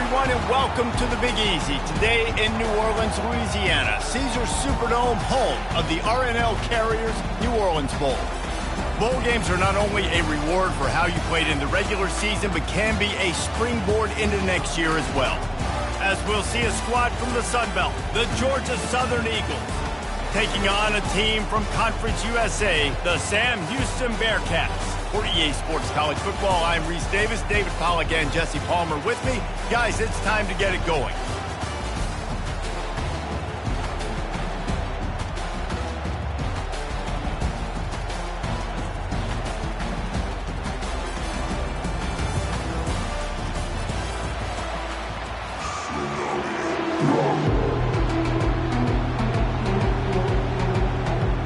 everyone, and welcome to the Big Easy. Today in New Orleans, Louisiana, Caesars Superdome, home of the RNL Carriers New Orleans Bowl. Bowl games are not only a reward for how you played in the regular season, but can be a springboard into next year as well. As we'll see a squad from the Sun Belt, the Georgia Southern Eagles, taking on a team from Conference USA, the Sam Houston Bearcats. For EA Sports College Football, I'm Reese Davis, David Pollack, and Jesse Palmer with me. Guys, it's time to get it going.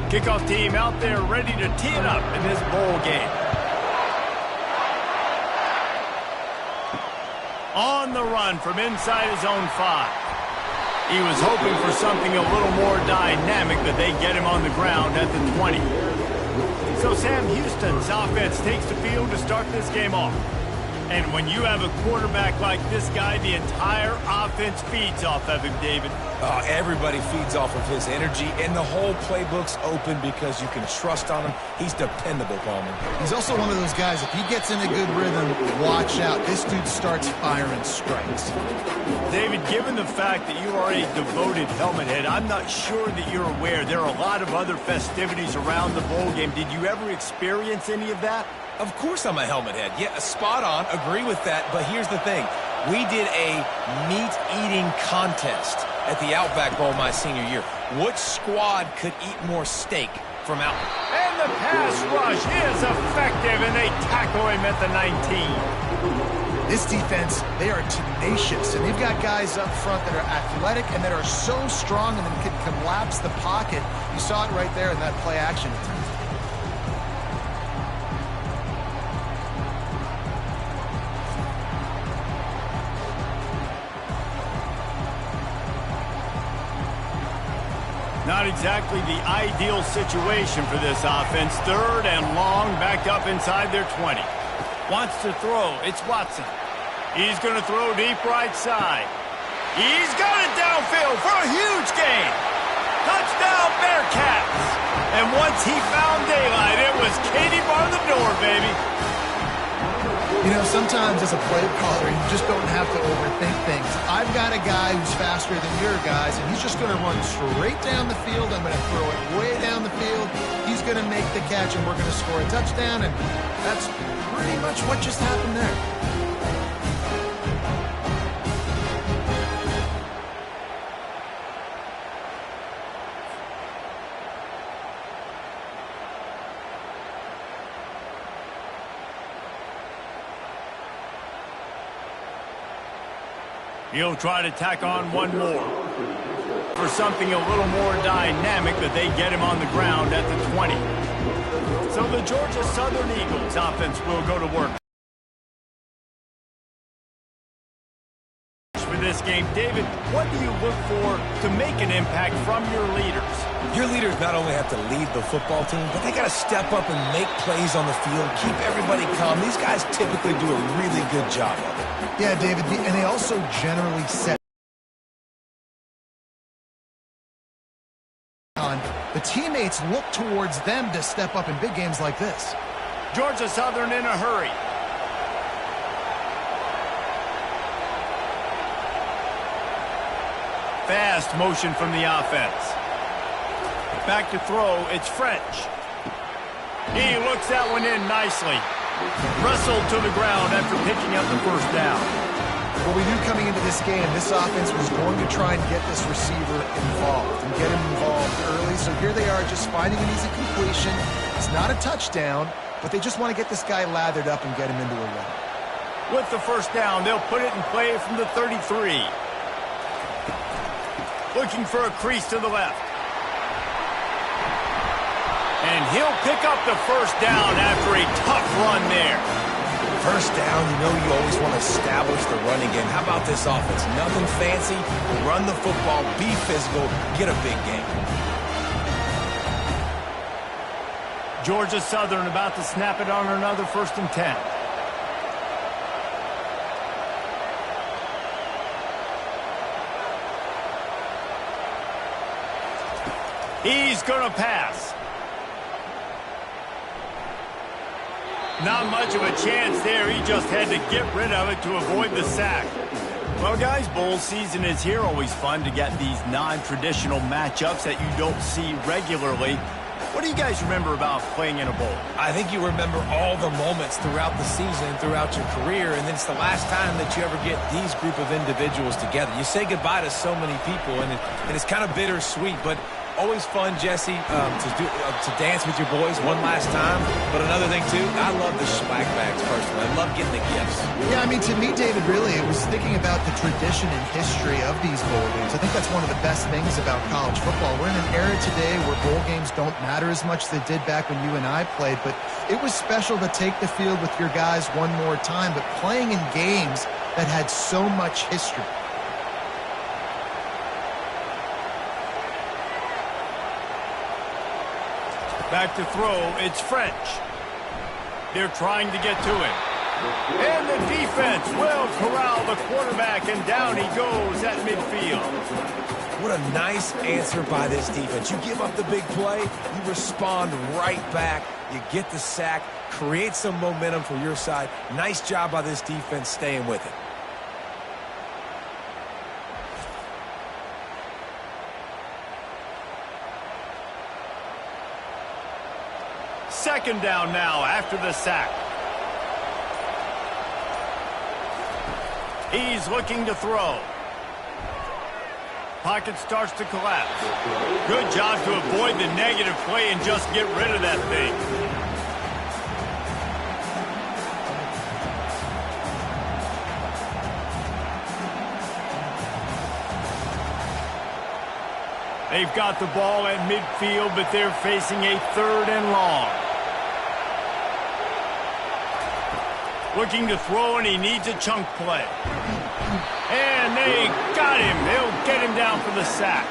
Kickoff team out there ready to tee it up in this bowl game. On the run from inside his own 5. He was hoping for something a little more dynamic, but they get him on the ground at the 20. So Sam Houston's offense takes the field to start this game off. And when you have a quarterback like this guy, the entire offense feeds off of him, David. Everybody feeds off of his energy, and the whole playbook's open because you can trust on him. He's dependable, Palmer. He's also one of those guys, if he gets in a good rhythm, watch out. This dude starts firing strikes. David, given the fact that you are a devoted helmet head, I'm not sure that you're aware there are a lot of other festivities around the bowl game. Did you ever experience any of that? Of course I'm a helmet head. Yeah, spot on. Agree with that. But here's the thing. We did a meat-eating contest at the Outback Bowl my senior year. Which squad could eat more steak from Outback? And the pass rush is effective, and they tackle him at the 19. This defense, they are tenacious, and they've got guys up front that are athletic and that are so strong and then can collapse the pocket. You saw it right there in that play action attempt. Not exactly the ideal situation for this offense. 3rd and long, backed up inside their 20. Wants to throw. It's Watson. He's going to throw deep right side. He's got it downfield for a huge gain. Touchdown, Bearcats. And once he found daylight, it was Katie bar the door, baby. You know, sometimes as a play caller, you just don't have to overthink things. I've got a guy who's faster than your guys, and he's just going to run straight down the field. I'm going to throw it way down the field. He's going to make the catch, and we're going to score a touchdown, and that's pretty much what just happened there. He'll try to tack on one more for something a little more dynamic, but they get him on the ground at the 20. So the Georgia Southern Eagles offense will go to work for this game. David, what do you look for to make an impact from your leaders? Your leaders not only have to lead the football team, but they got to step up and make plays on the field, keep everybody calm. These guys typically do a really good job of it. Yeah, David, and they also generally set on. The teammates look towards them to step up in big games like this. Georgia Southern in a hurry. Fast motion from the offense. Back to throw, it's French. He looks that one in nicely. Wrestled to the ground after picking up the first down. What we knew coming into this game, this offense was going to try and get this receiver involved and get him involved early. So here they are just finding an easy completion. It's not a touchdown, but they just want to get this guy lathered up and get him into a run. With the first down, they'll put it in play from the 33. Looking for a crease to the left. And he'll pick up the first down after a tough run there. First down, you know you always want to establish the running game. How about this offense? Nothing fancy. Run the football, be physical, get a big game. Georgia Southern about to snap it on another 1st and 10. He's going to pass. Not much of a chance there. He just had to get rid of it to avoid the sack. Well, guys, bowl season is here. Always fun to get these non-traditional matchups that you don't see regularly. What do you guys remember about playing in a bowl? I think you remember all the moments throughout the season, throughout your career, and then it's the last time that you ever get these group of individuals together. You say goodbye to so many people, and it's kind of bittersweet, but always fun, Jesse, to dance with your boys one last time. But another thing, too, I love the swag bags, personally. I love getting the gifts. Yeah, I mean, to me, David, really, it was thinking about the tradition and history of these bowl games. I think that's one of the best things about college football. We're in an era today where bowl games don't matter as much as they did back when you and I played, but it was special to take the field with your guys one more time, but playing in games that had so much history. Back to throw, it's French. They're trying to get to him. And the defense will corral the quarterback, and down he goes at midfield. What a nice answer by this defense. You give up the big play, you respond right back, you get the sack, create some momentum for your side. Nice job by this defense staying with it. Second down now after the sack. He's looking to throw. Pocket starts to collapse. Good job to avoid the negative play and just get rid of that thing. They've got the ball at midfield, but they're facing a 3rd and long. Looking to throw, and he needs a chunk play. And they got him. They'll get him down for the sack.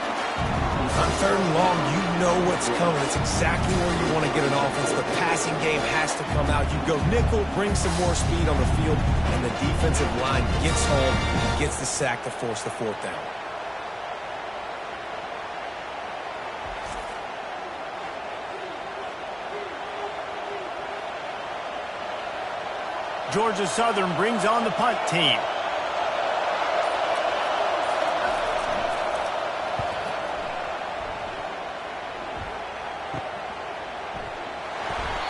On 3rd and long, you know what's coming. It's exactly where you want to get an offense. The passing game has to come out. You go nickel, bring some more speed on the field, and the defensive line gets home and gets the sack to force the 4th down. Georgia Southern brings on the punt team.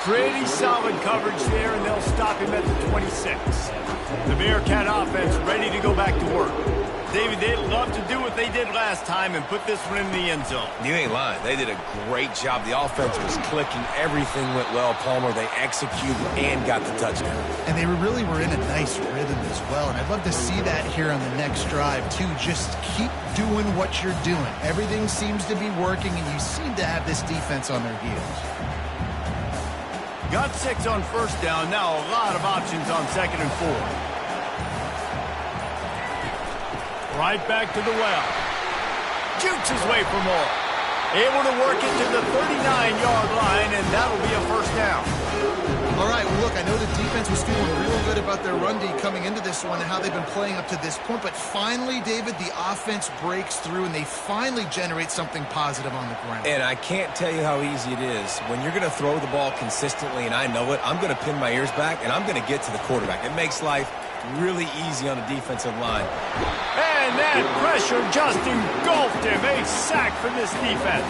Pretty solid coverage there, and they'll stop him at the 26. The Bearcat offense ready to go back to work. David, they'd love to do what they did last time and put this one in the end zone. You ain't lying. They did a great job. The offense was clicking. Everything went well, Palmer. They executed and got the touchdown. And they really were in a nice rhythm as well. And I'd love to see that here on the next drive, too. Just keep doing what you're doing. Everything seems to be working, and you seem to have this defense on their heels. Got 6 on 1st down. Now a lot of options on 2nd and 4. Right back to the well. Jukes his way for more. Able to work it to the 39-yard line, and that'll be a 1st down. All right, well, look, I know the defense was feeling real good about their run D coming into this one and how they've been playing up to this point, but finally, David, the offense breaks through, and they finally generate something positive on the ground. And I can't tell you how easy it is. When you're going to throw the ball consistently, and I know it, I'm going to pin my ears back, and I'm going to get to the quarterback. It makes life really easy on the defensive line. And that pressure just engulfed him. A sack from this defense.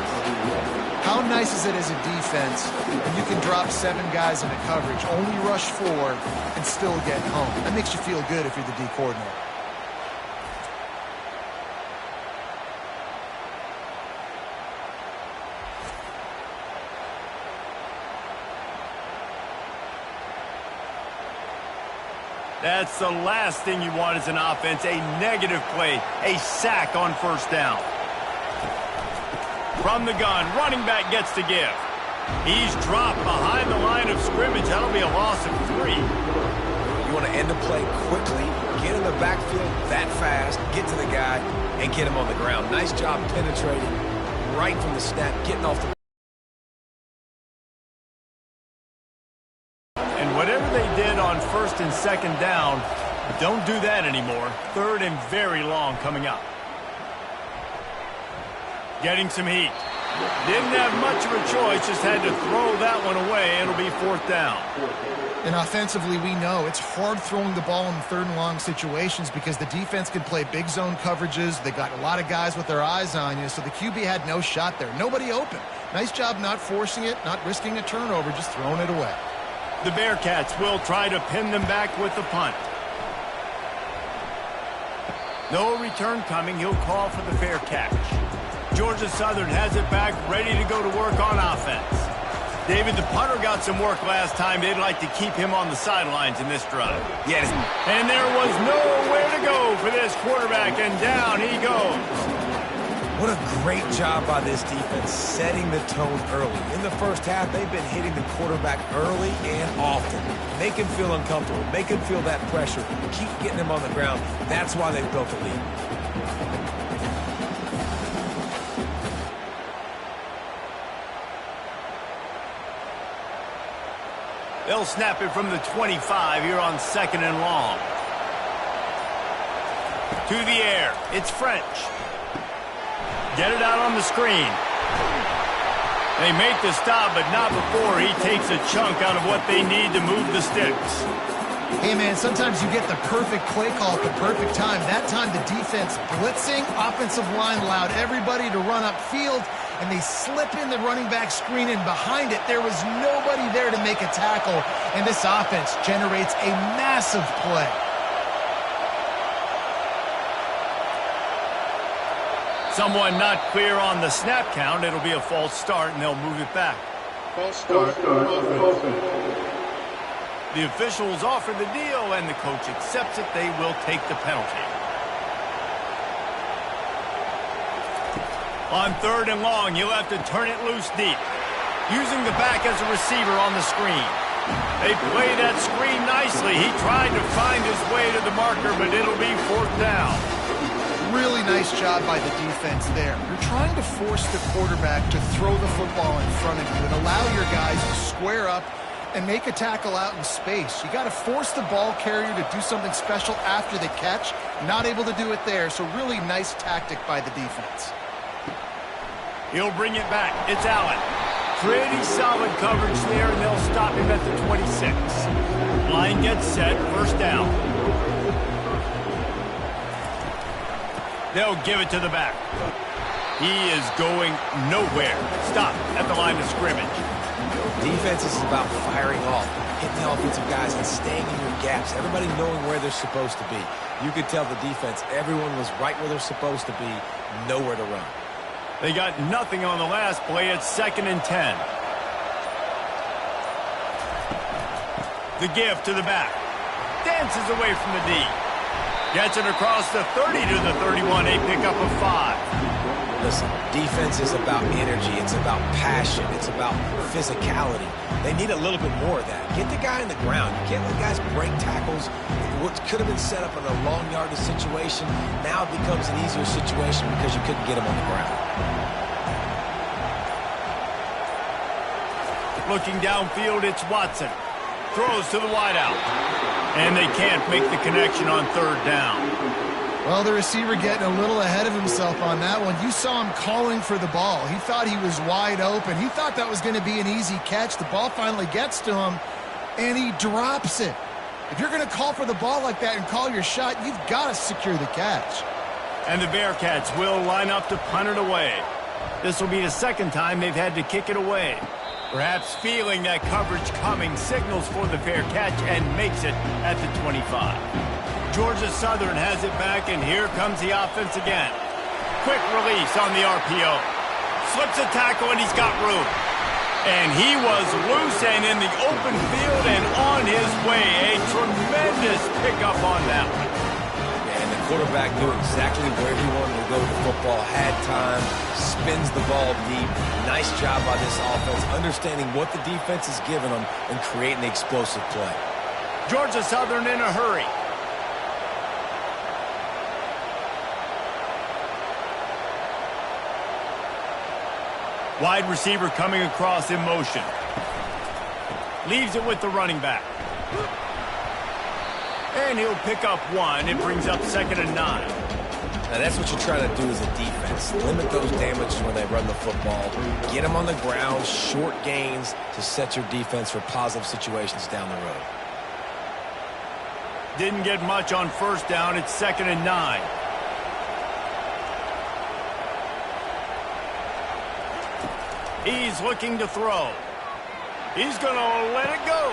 How nice is it as a defense when you can drop 7 guys into coverage, only rush 4, and still get home? That makes you feel good if you're the D coordinator. That's the last thing you want as an offense, a negative play, a sack on 1st down. From the gun, running back gets to give. He's dropped behind the line of scrimmage. That'll be a loss of 3. You want to end the play quickly, get in the backfield that fast, get to the guy, and get him on the ground. Nice job penetrating right from the snap, getting off the... Whatever they did on 1st and 2nd down, don't do that anymore. 3rd and very long coming up. Getting some heat. Didn't have much of a choice, just had to throw that one away. It'll be 4th down. And offensively, we know it's hard throwing the ball in 3rd and long situations because the defense can play big zone coverages. They got a lot of guys with their eyes on you, so the QB had no shot there. Nobody open. Nice job not forcing it, not risking a turnover, just throwing it away. The Bearcats will try to pin them back with the punt. No return coming. He'll call for the fair catch. Georgia Southern has it back, ready to go to work on offense. David, the punter got some work last time. They'd like to keep him on the sidelines in this drive. Yes. And there was nowhere to go for this quarterback, and down he goes. What a great job by this defense setting the tone early. In the first half, they've been hitting the quarterback early and often. Make him feel uncomfortable. Make him feel that pressure. Keep getting him on the ground. That's why they've built the lead. They'll snap it from the 25 here on 2nd and long. To the air. It's French. Get it out on the screen. They make the stop, but not before he takes a chunk out of what they need to move the sticks. Hey, man, sometimes you get the perfect play call at the perfect time. That time the defense blitzing, offensive line allowed everybody to run upfield, and they slip in the running back screen, and behind it there was nobody there to make a tackle, and this offense generates a massive play. Someone not clear on the snap count. It'll be a false start, and they'll move it back. False start. The officials offer the deal, and the coach accepts it. They will take the penalty. On 3rd and long, you'll have to turn it loose deep. Using the back as a receiver on the screen. They play that screen nicely. He tried to find his way to the marker, but it'll be 4th down. Really nice job by the defense there. You're trying to force the quarterback to throw the football in front of you and allow your guys to square up and make a tackle out in space. You got to force the ball carrier to do something special after the catch. Not able to do it there, so really nice tactic by the defense. He'll bring it back. It's Allen. Pretty solid coverage there, and they'll stop him at the 26. Line gets set. 1st down. They'll give it to the back. He is going nowhere. Stop at the line of scrimmage. Defense is about firing off, hitting the offensive guys, and staying in your gaps. Everybody knowing where they're supposed to be. You could tell the defense, everyone was right where they're supposed to be, nowhere to run. They got nothing on the last play. It's 2nd and 10. The give to the back. Dances away from the D. Gets it across the 30 to the 31. A pickup of 5. Listen, defense is about energy. It's about passion. It's about physicality. They need a little bit more of that. Get the guy on the ground. You can't let guys break tackles. What could have been set up in a long yardage situation, now it becomes an easier situation because you couldn't get him on the ground. Looking downfield, it's Watson. Throws to the wideout. And they can't make the connection on 3rd down. Well, the receiver getting a little ahead of himself on that one. You saw him calling for the ball. He thought he was wide open. He thought that was going to be an easy catch. The ball finally gets to him, and he drops it. If you're going to call for the ball like that and call your shot, you've got to secure the catch. And the Bearcats will line up to punt it away. This will be the 2nd time they've had to kick it away. Perhaps feeling that coverage coming, signals for the fair catch and makes it at the 25. Georgia Southern has it back, and here comes the offense again. Quick release on the RPO. Slips a tackle, and he's got room. And he was loose and in the open field and on his way. A tremendous pickup on that one. And the quarterback knew exactly where he wanted to go with the football, had time, spins the ball deep. Nice job by this offense, understanding what the defense is giving them and creating the explosive play. Georgia Southern in a hurry. Wide receiver coming across in motion. Leaves it with the running back. And he'll pick up 1. It brings up 2nd and 9. Now, that's what you're trying to do as a defense. Limit those damages when they run the football. Get them on the ground, short gains to set your defense for positive situations down the road. Didn't get much on first down. It's 2nd and 9. He's looking to throw. He's going to let it go.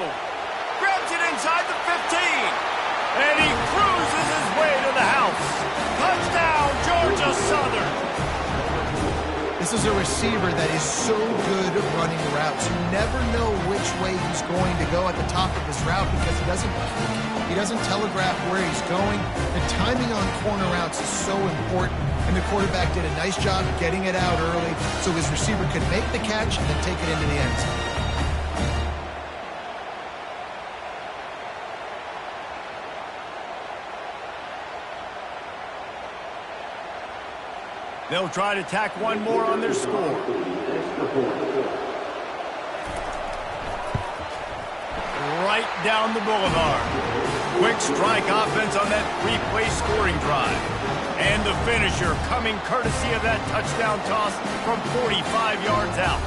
Grabs it inside the 15. And he cruises his way to the house. Touchdown, Georgia Southern. This is a receiver that is so good at running routes. You never know which way he's going to go at the top of his route because he doesn't telegraph where he's going. The timing on corner routes is so important, and the quarterback did a nice job getting it out early so his receiver could make the catch and then take it into the end zone. They'll try to tack one more on their score. Right down the boulevard. Quick strike offense on that 3-play scoring drive. And the finisher coming courtesy of that touchdown toss from 45 yards out.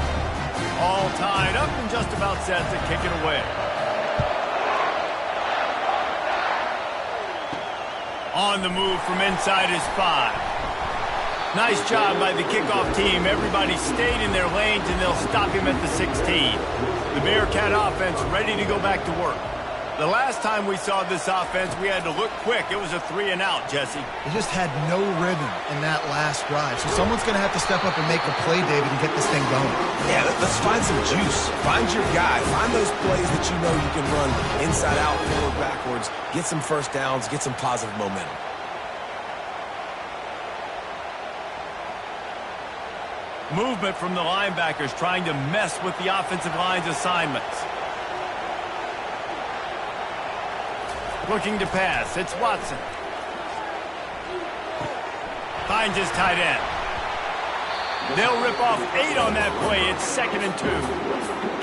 All tied up and just about set to kick it away. On the move from inside his 5. Nice job by the kickoff team. Everybody stayed in their lanes, and they'll stop him at the 16. The Bearcat offense ready to go back to work. The last time we saw this offense, we had to look quick. It was a 3-and-out, Jesse. They just had no rhythm in that last drive. So someone's going to have to step up and make a play, David, and get this thing going. Yeah, let's find some juice. Find your guy. Find those plays that you know you can run inside out, forward, backwards. Get some first downs. Get some positive momentum. Movement from the linebackers trying to mess with the offensive line's assignments. Looking to pass. It's Watson. Finds his tight end. They'll rip off 8 on that play. It's 2nd and 2.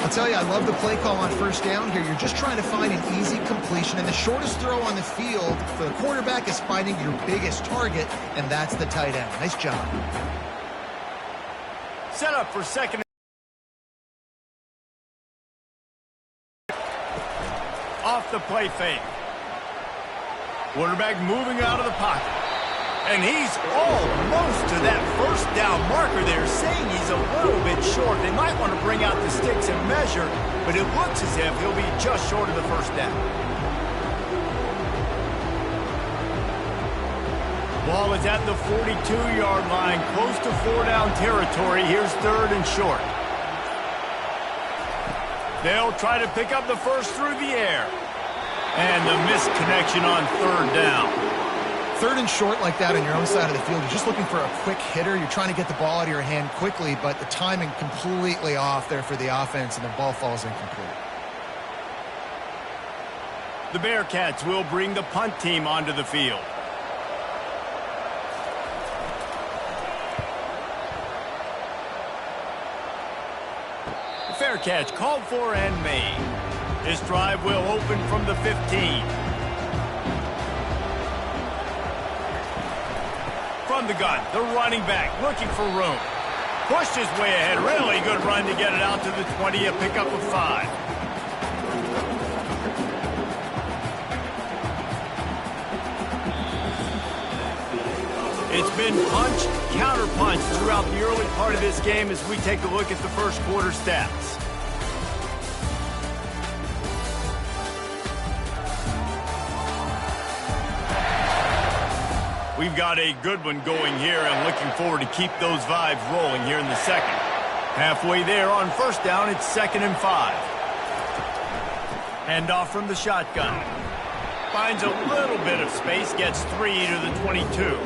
I'll tell you, I love the play call on first down here. You're just trying to find an easy completion, and the shortest throw on the field for the quarterback is finding your biggest target, and that's the tight end. Nice job. Set up for 2nd. Off the play fake. Quarterback moving out of the pocket. And he's almost to that first down marker there, saying he's a little bit short. They might want to bring out the sticks and measure, but it looks as if he'll be just short of the first down. Ball is at the 42-yard line, close to 4-down territory. Here's 3rd and short. They'll try to pick up the first through the air. And the missed connection on 3rd down. 3rd and short like that on your own side of the field. You're just looking for a quick hitter. You're trying to get the ball out of your hand quickly, but the timing completely off there for the offense, and the ball falls incomplete. The Bearcats will bring the punt team onto the field. Fair catch called for and made. This drive will open from the 15. From the gun, the running back looking for room. Pushed his way ahead. Really good run to get it out to the 20, a pickup of 5. It's been punch, counter punch throughout the early part of this game as we take a look at the first quarter stats. We've got a good one going here and looking forward to keep those vibes rolling here in the second. Halfway there on first down, it's 2nd and 5. Handoff from the shotgun. Finds a little bit of space, gets 3 to the 22.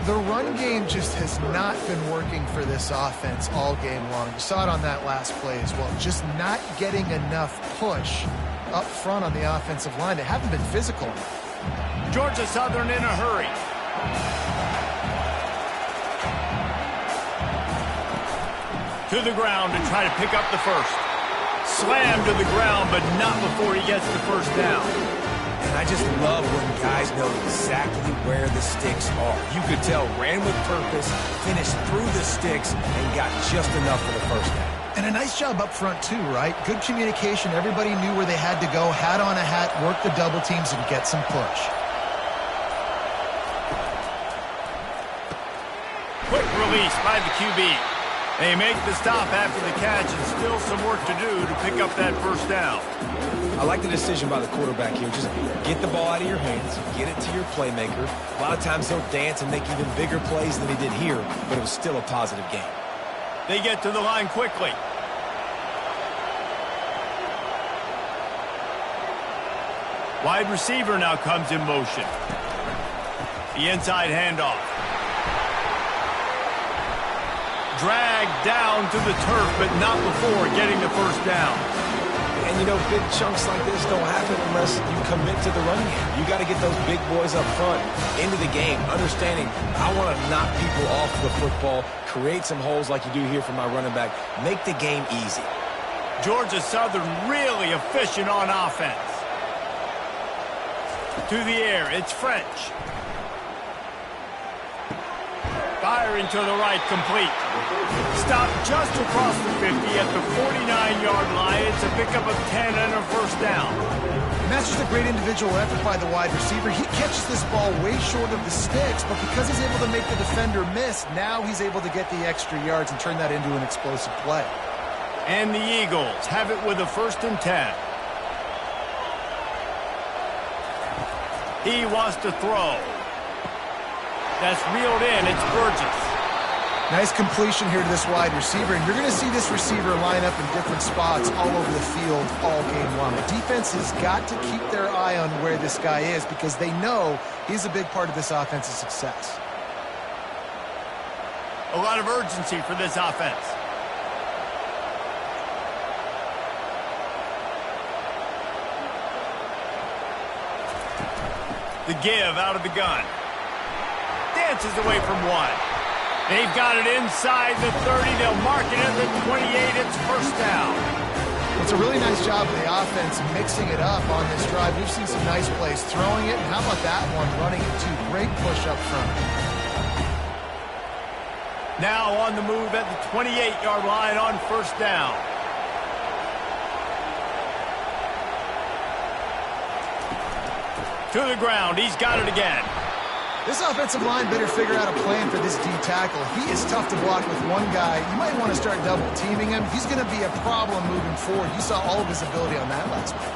The run game just has not been working for this offense all game long. You saw it on that last play as well. Just not getting enough push up front on the offensive line. They haven't been physical enough. Georgia Southern in a hurry. To the ground to try to pick up the first. Slammed to the ground, but not before he gets the first down. And I just love when guys guys know exactly where the sticks are. You could tell ran with purpose, finished through the sticks, and got just enough for the first down. And a nice job up front too, right? Good communication. Everybody knew where they had to go, hat on a hat, work the double teams, and get some push. Quick release by the QB. They make the stop after the catch and still some work to do to pick up that first down. I like the decision by the quarterback here. Just get the ball out of your hands, get it to your playmaker. A lot of times he'll dance and make even bigger plays than he did here, but it was still a positive game. They get to the line quickly. Wide receiver now comes in motion. The inside handoff. Dragged down to the turf, but not before getting the first down. And, you know, big chunks like this don't happen unless you commit to the running game. You got to get those big boys up front into the game, understanding I want to knock people off the football, create some holes like you do here for my running back, make the game easy. Georgia Southern really efficient on offense. To the air, it's French. Firing to the right, complete. Stopped just across the 50 at the 49-yard line. It's a pickup of 10 and a first down. And that's just a great individual effort by the wide receiver. He catches this ball way short of the sticks, but because he's able to make the defender miss, now he's able to get the extra yards and turn that into an explosive play. And the Eagles have it with a 1st and 10. He wants to throw. That's reeled in. It's Burgess. Nice completion here to this wide receiver, and you're going to see this receiver line up in different spots all over the field all game long. The defense has got to keep their eye on where this guy is because they know he's a big part of this offense's success. A lot of urgency for this offense. The give out of the gun. Dances away from one. They've got it inside the 30. They'll mark it at the 28. It's first down. It's a really nice job of the offense mixing it up on this drive. We've seen some nice plays throwing it. And how about that one running it too? Great push up front. Now on the move at the 28-yard line on first down. To the ground. He's got it again. This offensive line better figure out a plan for this D tackle. He is tough to block with one guy. You might want to start double teaming him. He's going to be a problem moving forward. You saw all of his ability on that last one.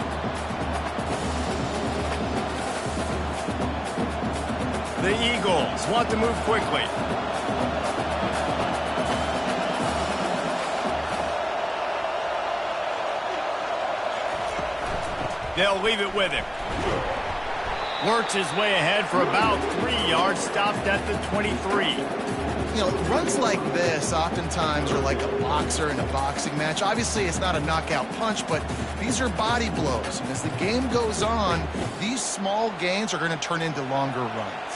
The Eagles want to move quickly. They'll leave it with him. Works his way ahead for about 3 yards, stopped at the 23. You know, runs like this oftentimes are like a boxer in a boxing match. Obviously, it's not a knockout punch, but these are body blows. And as the game goes on, these small gains are going to turn into longer runs.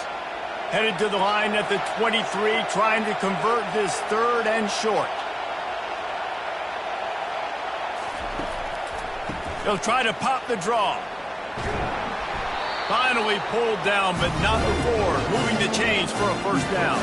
Headed to the line at the 23, trying to convert this 3rd and short. They'll try to pop the draw. Finally pulled down, but not before moving the chains for a first down.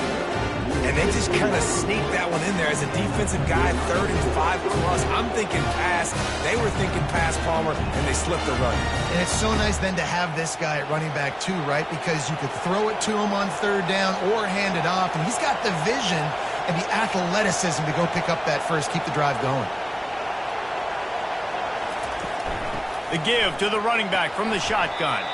And they just kind of sneaked that one in there as a defensive guy, 3rd and 5 plus. I'm thinking pass. They were thinking pass, Palmer, and they slipped the run. And it's so nice then to have this guy at running back too, right? Because you could throw it to him on 3rd down or hand it off, and he's got the vision and the athleticism to go pick up that first, keep the drive going. The give to the running back from the shotgun.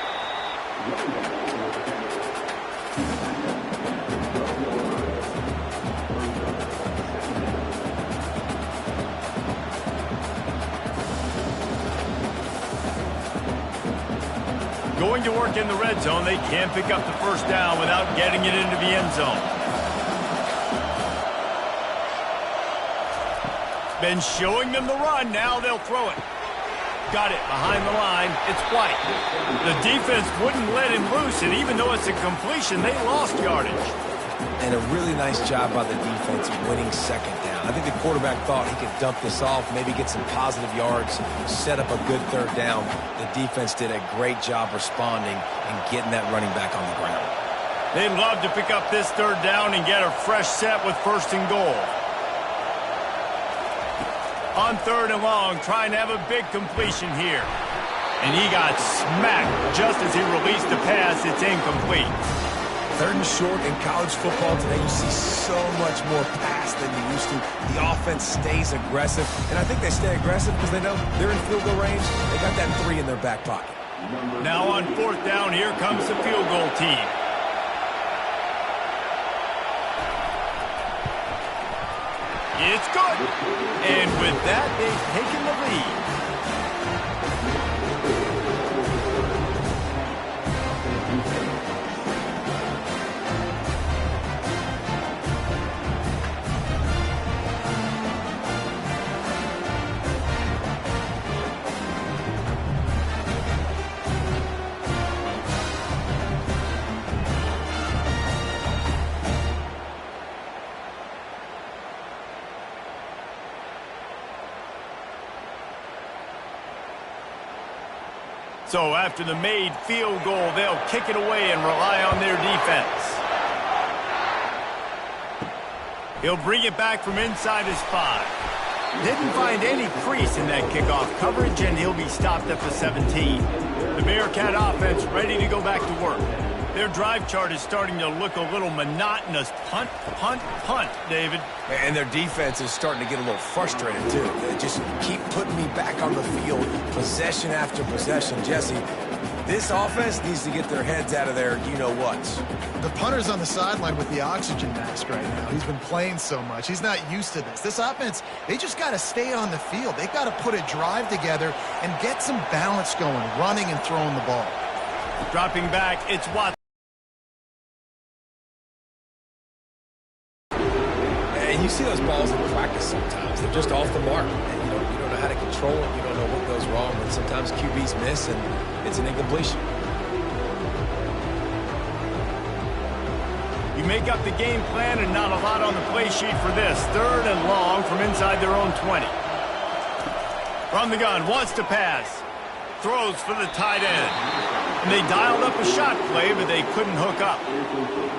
Going to work in the red zone, they can't pick up the first down without getting it into the end zone. Been showing them the run, now they'll throw it. Got it behind the line. It's White. The defense wouldn't let him loose, and even though it's a completion, they lost yardage. And a really nice job by the defense winning second down. I think the quarterback thought he could dump this off, maybe get some positive yards, set up a good third down. The defense did a great job responding and getting that running back on the ground. They'd love to pick up this third down and get a fresh set with 1st and goal. On 3rd and long, trying to have a big completion here. And he got smacked just as he released the pass. It's incomplete. 3rd and short in college football today, you see so much more pass than you used to. The offense stays aggressive, and I think they stay aggressive because they know they're in field goal range. They got that 3 in their back pocket. Now on 4th down, here comes the field goal team. It's good. And with that, they've taken the lead. So after the made field goal, they'll kick it away and rely on their defense. He'll bring it back from inside his 5. Didn't find any crease in that kickoff coverage, and he'll be stopped at the 17. The Bearcat offense ready to go back to work. Their drive chart is starting to look a little monotonous. Punt, punt, punt, David. And their defense is starting to get a little frustrated, too. They just keep putting me back on the field, possession after possession. Jesse, this offense needs to get their heads out of their you-know-whats. The punter's on the sideline with the oxygen mask right now. He's been playing so much. He's not used to this. This offense, they just got to stay on the field. They've got to put a drive together and get some balance going, running and throwing the ball. Dropping back, it's Watson. And you see those balls in practice sometimes. They're just off the mark. And you don't know how to control it. You don't know what goes wrong. And sometimes QBs miss, and it's an incompletion. You make up the game plan and not a lot on the play sheet for this. 3rd and long from inside their own 20. From the gun, wants to pass. Throws for the tight end. And they dialed up a shot play, but they couldn't hook up.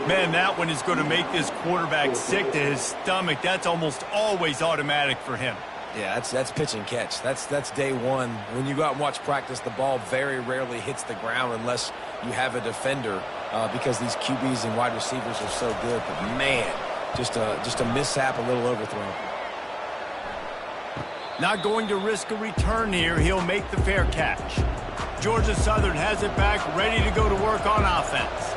Man, that one is going to make this quarterback sick to his stomach. That's almost always automatic for him. Yeah, that's pitch and catch. That's day one. When you go out and watch practice, the ball very rarely hits the ground unless you have a defender because these QBs and wide receivers are so good. But, man, just a mishap, a little overthrown. Not going to risk a return here. He'll make the fair catch. Georgia Southern has it back, ready to go to work on offense.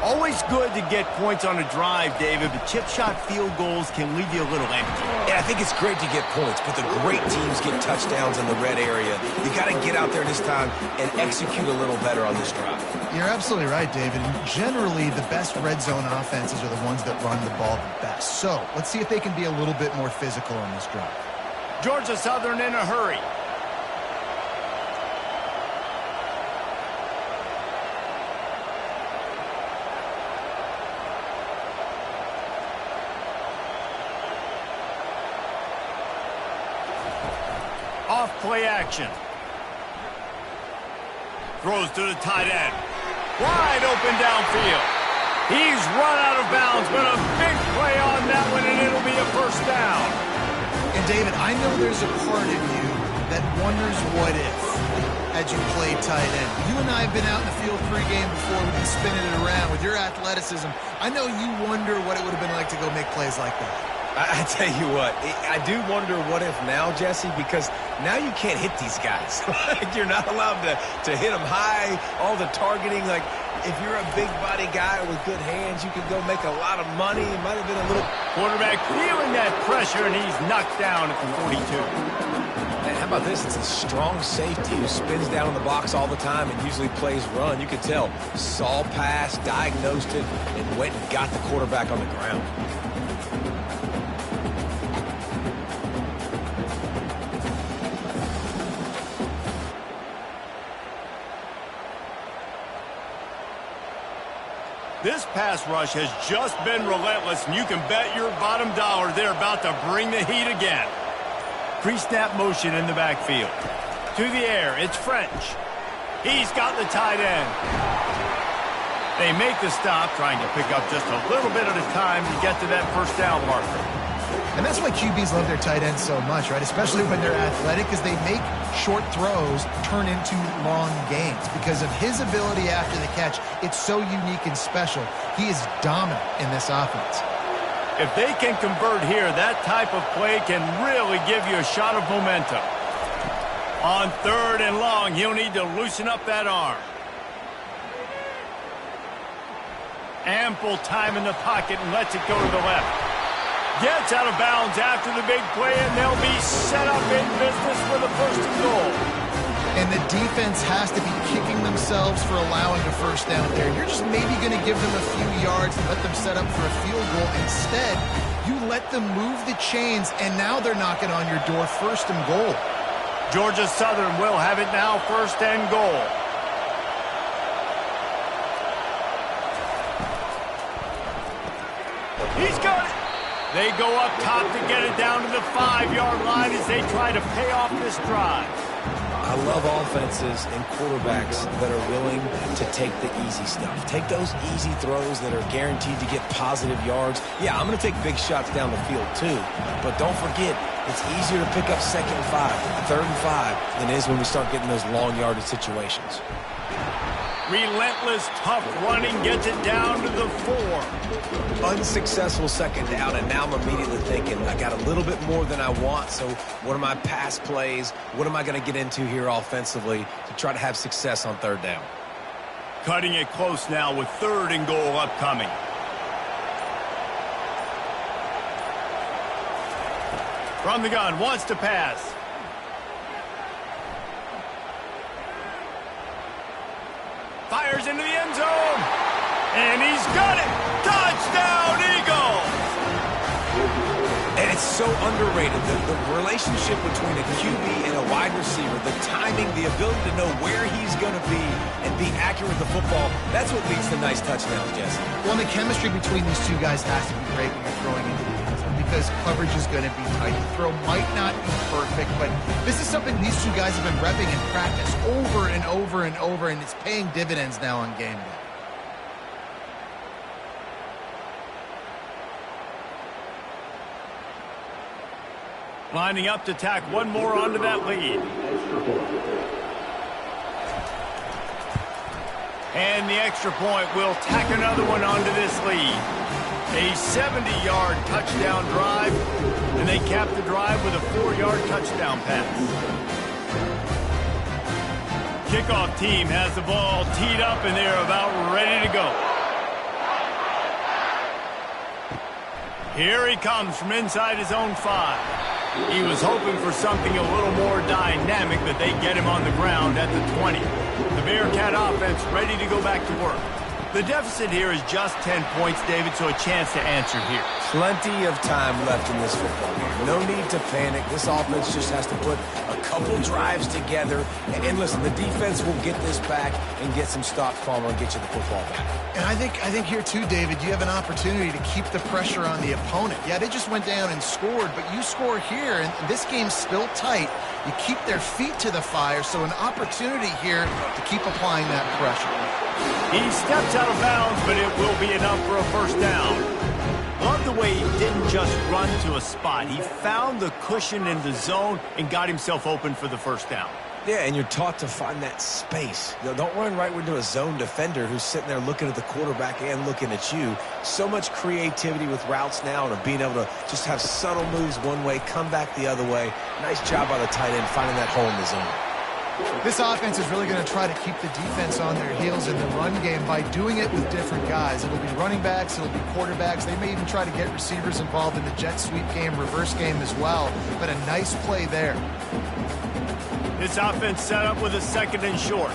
Always good to get points on a drive, David, but chip shot field goals can leave you a little empty. Yeah, I think it's great to get points, but the great teams get touchdowns in the red area. You got to get out there this time and execute a little better on this drive. You're absolutely right, David. Generally, the best red zone offenses are the ones that run the ball the best. So let's see if they can be a little bit more physical on this drive. Georgia Southern in a hurry. Off play action. Throws to the tight end. Wide open downfield. He's run out of bounds, but a big play on that one, and it'll be a 1st down. And, David, I know there's a part of you that wonders what if as you play tight end. You and I have been out in the field pregame before. We've been spinning it around with your athleticism. I know you wonder what it would have been like to go make plays like that. I tell you what, I do wonder what if now, Jesse, because now you can't hit these guys. You're not allowed to hit them high, all the targeting. Like, if you're a big body guy with good hands, you could go make a lot of money. It might have been a little... Quarterback feeling that pressure, and he's knocked down at the 42. And how about this? It's a strong safety who spins down in the box all the time and usually plays run. You could tell. Saw pass, diagnosed it, and went and got the quarterback on the ground. This pass rush has just been relentless, and you can bet your bottom dollar they're about to bring the heat again. Pre-snap motion in the backfield. To the air, it's French. He's got the tight end. They make the stop, trying to pick up just a little bit at a time to get to that first down marker. And that's why QBs love their tight ends so much, right? Especially when they're athletic, because they make short throws turn into long gains. Because of his ability after the catch, it's so unique and special. He is dominant in this offense. If they can convert here, that type of play can really give you a shot of momentum. On 3rd and long, he'll need to loosen up that arm. Ample time in the pocket and lets it go to the left. Gets out of bounds after the big play, and they'll be set up in business with a 1st and goal. And the defense has to be kicking themselves for allowing a first down there. You're just maybe going to give them a few yards and let them set up for a field goal. Instead, you let them move the chains, and now they're knocking on your door, 1st and goal. Georgia Southern will have it now, 1st and goal. He's got it. They go up top to get it down to the 5-yard line as they try to pay off this drive. I love offenses and quarterbacks that are willing to take the easy stuff. Take those easy throws that are guaranteed to get positive yards. Yeah, I'm going to take big shots down the field too, but don't forget, it's easier to pick up 2nd and 5, 3rd and 5 than it is when we start getting those long yardage situations. Relentless, tough running gets it down to the 4. Unsuccessful 2nd down, and now I'm immediately thinking, I got a little bit more than I want, so what are my pass plays? What am I going to get into here offensively to try to have success on 3rd down? Cutting it close now with 3rd and goal upcoming. From the gun, wants to pass. Fires into the end zone. And he's got it. Touchdown, Eagles. And it's so underrated. The relationship between a QB and a wide receiver, the timing, the ability to know where he's going to be and be accurate with the football, that's what leads to nice touchdowns, Jesse. Well, the chemistry between these two guys has to be great when you're throwing into the end zone because coverage is going to be tight. The throw might not be perfect, but this is something these two guys have been repping in practice over and over and over, and it's paying dividends now on game day. Lining up to tack one more onto that lead. And the extra point will tack another one onto this lead. A 70-yard touchdown drive, and they cap the drive with a 4-yard touchdown pass. Kickoff team has the ball teed up, and they're about ready to go. Here he comes from inside his own 5. He was hoping for something a little more dynamic, but they get him on the ground at the 20. The Bearcat offense ready to go back to work. The deficit here is just 10 points, David, so a chance to answer here. Plenty of time left in this football game. No need to panic. This offense just has to put a couple drives together. And listen, the defense will get this back and get some stops, Palmer, and get you the football back. And I think here too, David, you have an opportunity to keep the pressure on the opponent. Yeah, they just went down and scored, but you score here, and this game's still tight. You keep their feet to the fire, so an opportunity here to keep applying that pressure. He steps out of bounds, but it will be enough for a first down. Love the way he didn't just run to a spot. He found the cushion in the zone and got himself open for the first down. Yeah, and you're taught to find that space. Don't run right into a zone defender who's sitting there looking at the quarterback and looking at you. So much creativity with routes now and being able to just have subtle moves one way, come back the other way. Nice job by the tight end finding that hole in the zone. This offense is really going to try to keep the defense on their heels in the run game by doing it with different guys. It'll be running backs, it'll be quarterbacks. They may even try to get receivers involved in the jet sweep game, reverse game as well. But a nice play there. This offense set up with a 2nd and short.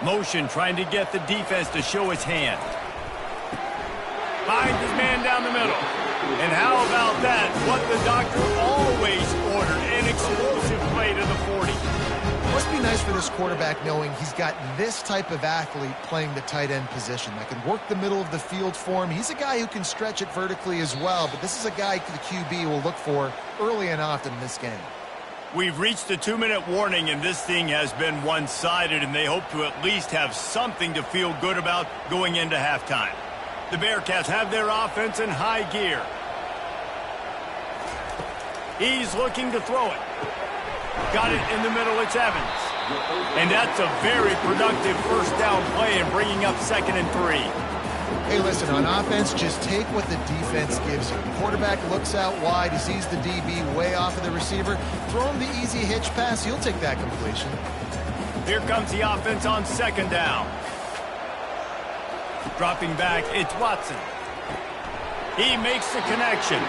Motion trying to get the defense to show its hand. Finds his man down the middle. And how about that? What the doctor always ordered, an explosive play to the 40. Must be nice for this quarterback knowing he's got this type of athlete playing the tight end position that can work the middle of the field for him. He's a guy who can stretch it vertically as well, but this is a guy the QB will look for early and often in this game. We've reached the 2-minute warning, and this thing has been one-sided, and they hope to at least have something to feel good about going into halftime. The Bearcats have their offense in high gear. He's looking to throw it. Got it in the middle, it's Evans. And that's a very productive first down play and bringing up 2nd and 3. Hey, listen, on offense, just take what the defense gives you. Quarterback looks out wide, he sees the DB way off of the receiver. Throw him the easy hitch pass, he'll take that completion. Here comes the offense on 2nd down. Dropping back, it's Watson. He makes the connection.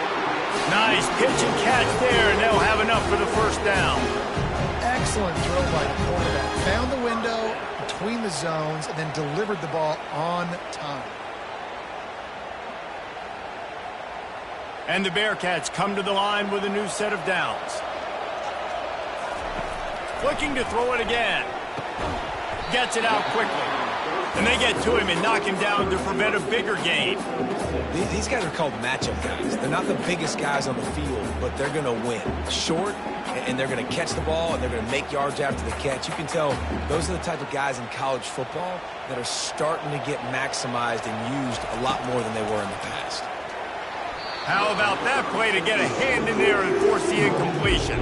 Nice pitch and catch there, and they'll have enough for the first down. Excellent throw by the quarterback. Found the window between the zones and then delivered the ball on time. And the Bearcats come to the line with a new set of downs. Looking to throw it again. Gets it out quickly. And they get to him and knock him down to prevent a bigger gain. These guys are called matchup guys. They're not the biggest guys on the field, but they're going to win. Short, and they're going to catch the ball, and they're going to make yards after the catch. You can tell those are the type of guys in college football that are starting to get maximized and used a lot more than they were in the past. How about that play to get a hand in there and force the incompletion?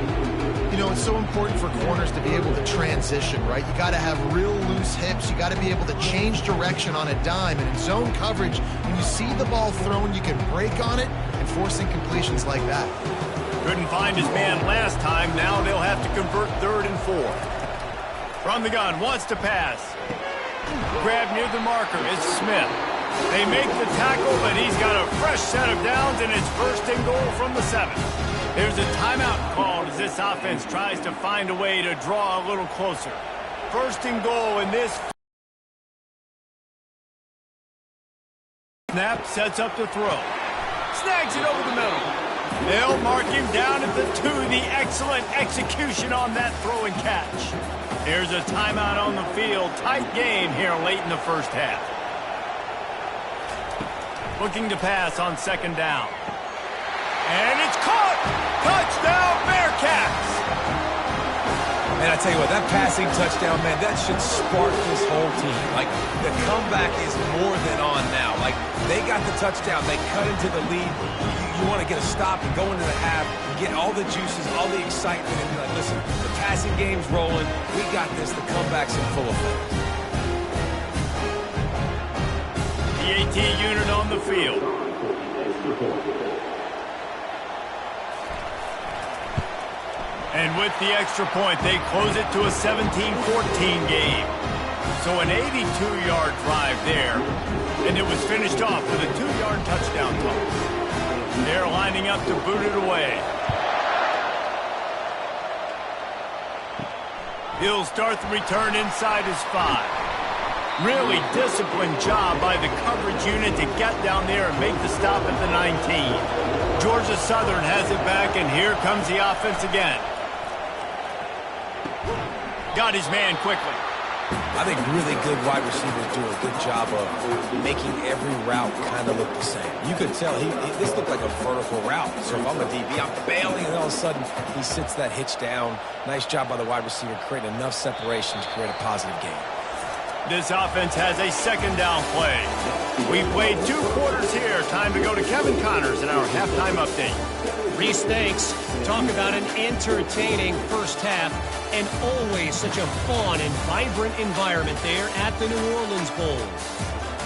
You know, it's so important for corners to be able to transition, right? You got to have real loose hips. You got to be able to change direction on a dime. And in zone coverage, when you see the ball thrown, you can break on it and force incompletions like that. Couldn't find his man last time. Now they'll have to convert 3rd and 4. From the gun, wants to pass. Grab near the marker, it's Smith. They make the tackle, but he's got a fresh set of downs, and it's 1st and goal from the 7. There's a timeout called as this offense tries to find a way to draw a little closer. 1st and goal in this. Snap sets up the throw. Snags it over the middle. They'll mark him down at the 2. The excellent execution on that throw and catch. There's a timeout on the field. Tight game here late in the first half. Looking to pass on 2nd down. And it's caught! Touchdown, Bearcats! And I tell you what, that passing touchdown, man, that should spark this whole team. Like, the comeback is more than on now. Like, they got the touchdown. They cut into the lead. You want to get a stop and go into the half, get all the juices, all the excitement, and be like, listen, the passing game's rolling. We got this. The comeback's in full effect. The AT unit on the field. And with the extra point, they close it to a 17-14 game. So an 82-yard drive there. And it was finished off with a 2-yard touchdown toss. They're lining up to boot it away. He'll start the return inside his 5. Really disciplined job by the coverage unit to get down there and make the stop at the 19. Georgia Southern has it back, and here comes the offense again. Got his man quickly. I think really good wide receivers do a good job of making every route kind of look the same. You could tell this looked like a vertical route. So if I'm a DB, I'm bailing, and all of a sudden he sits that hitch down. Nice job by the wide receiver creating enough separation to create a positive gain. This offense has a 2nd down play. We've played 2 quarters here. Time to go to Kevin Connors in our halftime update. Reese, thanks. Talk about an entertaining first half and always such a fun and vibrant environment there at the New Orleans Bowl.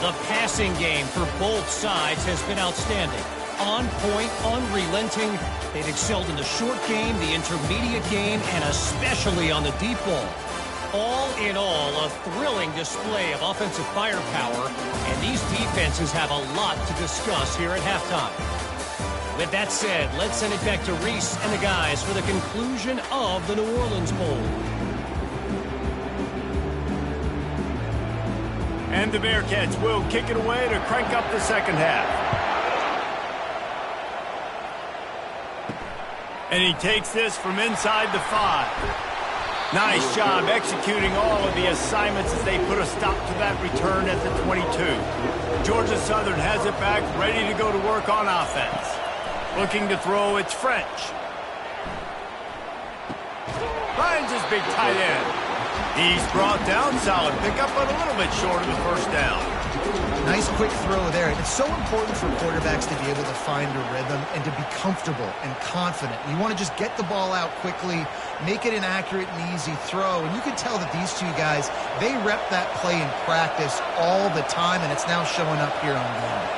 The passing game for both sides has been outstanding. On point, unrelenting. They've excelled in the short game, the intermediate game, and especially on the deep ball. All in all, a thrilling display of offensive firepower, and these defenses have a lot to discuss here at halftime. With that said, let's send it back to Reese and the guys for the conclusion of the New Orleans Bowl. And the Bearcats will kick it away to crank up the second half. And he takes this from inside the 5. Nice job executing all of the assignments as they put a stop to that return at the 22. Georgia Southern has it back, ready to go to work on offense. Looking to throw, it's French. Finds his big tight end. He's brought down, solid pickup, but a little bit short of the first down. Nice quick throw there. It's so important for quarterbacks to be able to find a rhythm and to be comfortable and confident. You want to just get the ball out quickly, make it an accurate and easy throw. And you can tell that these two guys, they rep that play in practice all the time, and it's now showing up here on game.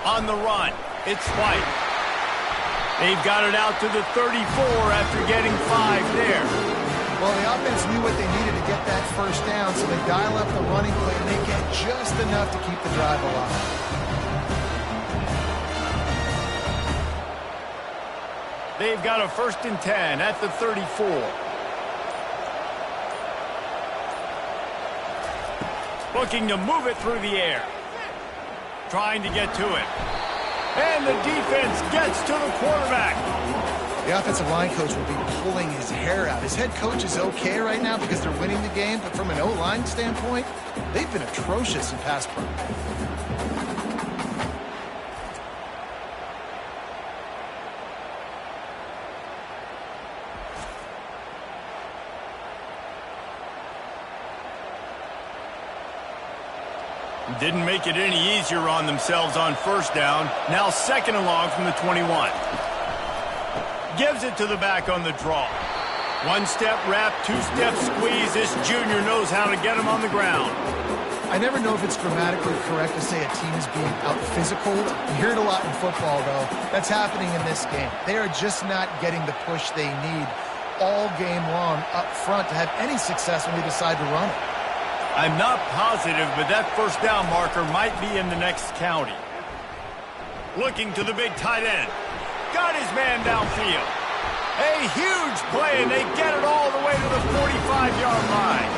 On the run, it's White. They've got it out to the 34 after getting 5 there. Well, the offense knew what they needed to get that first down, so they dial up the running play, and they get just enough to keep the drive alive. They've got a 1st and 10 at the 34. Looking to move it through the air. Trying to get to it. And the defense gets to the quarterback. The offensive line coach will be pulling his hair out. His head coach is okay right now because they're winning the game, but from an O-line standpoint, they've been atrocious in pass pro. Didn't make it any easier on themselves on first down. Now 2nd and long from the 21. Gives it to the back on the draw. 1-step wrap, 2-step squeeze. This junior knows how to get him on the ground. I never know if it's grammatically correct to say a team is being out-physicaled. You hear it a lot in football, though. That's happening in this game. They are just not getting the push they need all game long up front to have any success when they decide to run it. I'm not positive, but that first down marker might be in the next county. Looking to the big tight end. Got his man downfield. A huge play, and they get it all the way to the 45-yard line.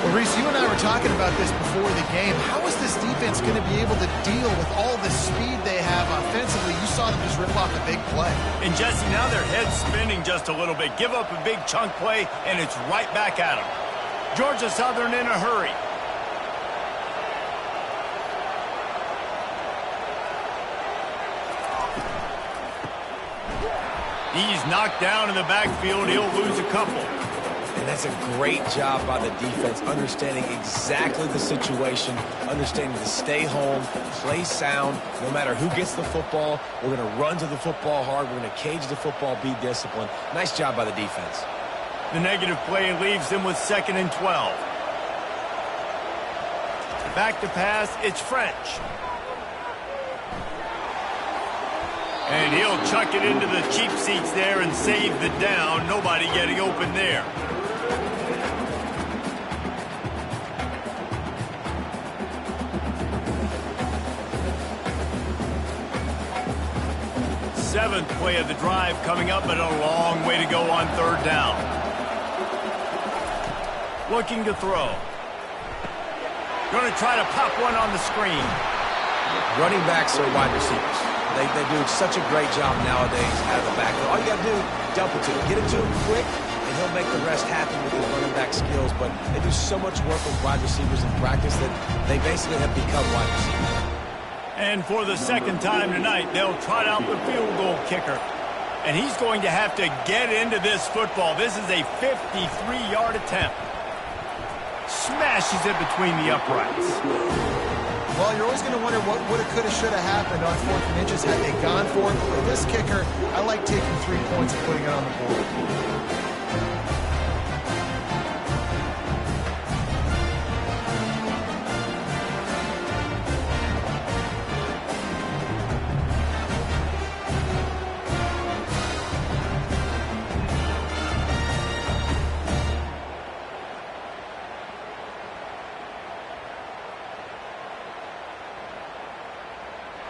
Well, Reese, you and I were talking about this before the game. How is this defense going to be able to deal with all the speed they have offensively? You saw them just rip off a big play. And, Jesse, now their head's spinning just a little bit. Give up a big chunk play, and it's right back at them. Georgia Southern in a hurry. He's knocked down in the backfield. He'll lose a couple. And that's a great job by the defense, understanding exactly the situation, understanding to stay home, play sound. No matter who gets the football, we're going to run to the football hard. We're going to cage the football, be disciplined. Nice job by the defense. The negative play leaves them with 2nd and 12. Back to pass, it's French. And he'll chuck it into the cheap seats there and save the down. Nobody getting open there. Seventh play of the drive coming up, but a long way to go on 3rd down. Looking to throw. Going to try to pop one on the screen. Running backs are wide receivers. They do such a great job nowadays out of the backfield. All you got to do, dump it to him. Get it to him quick, and he'll make the rest happen with his running back skills. But they do so much work with wide receivers in practice that they basically have become wide receivers. And for the 2nd time tonight, they'll trot out the field goal kicker. And he's going to have to get into this football. This is a 53-yard attempt. Smashes it between the uprights. Well, you're always going to wonder what woulda, coulda, shoulda happened on 4th and inches had they gone for it. But with this kicker, I like taking 3 points and putting it on the board.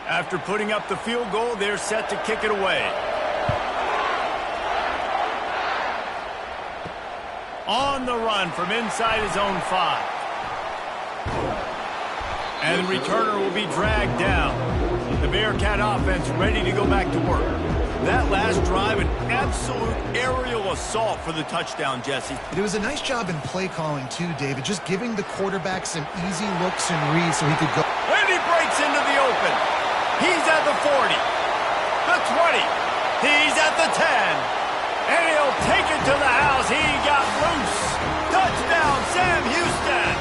After putting up the field goal, they're set to kick it away. On the run from inside his own 5. And the returner will be dragged down. The Bearcat offense ready to go back to work. That last drive, an absolute aerial assault for the touchdown, Jesse. It was a nice job in play calling, too, David, just giving the quarterback some easy looks and reads so he could go. And he breaks into the open. He's at the 40, the 20, he's at the 10, and he'll take it to the house. He got loose. Touchdown, Sam Houston.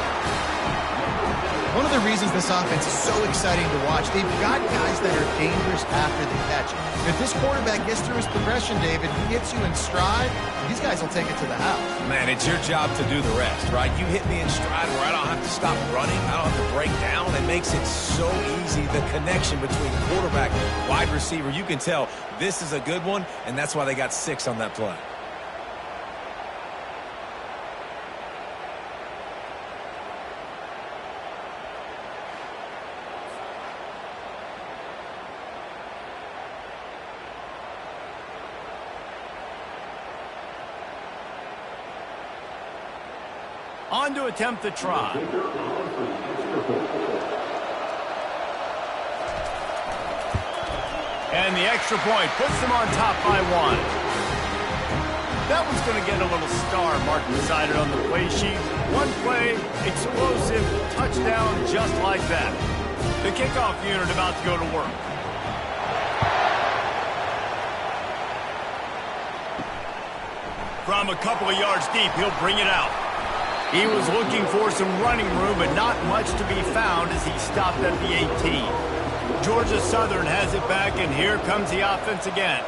One of the reasons this offense is so exciting to watch, they've got guys that are dangerous after the catch. If this quarterback gets through his progression, David, he hits you in stride, these guys will take it to the house. Man, it's your job to do the rest, right? You hit me in stride where I don't have to stop running. I don't have to break down. It makes it so easy. The connection between quarterback and wide receiver, you can tell this is a good one, and that's why they got 6 on that play. On to attempt the try. And the extra point puts them on top by 1. That one's going to get a little star marked beside it on the play sheet. One play, explosive, touchdown just like that. The kickoff unit about to go to work. From a couple of yards deep, he'll bring it out. He was looking for some running room, but not much to be found as he stopped at the 18. Georgia Southern has it back, and here comes the offense again.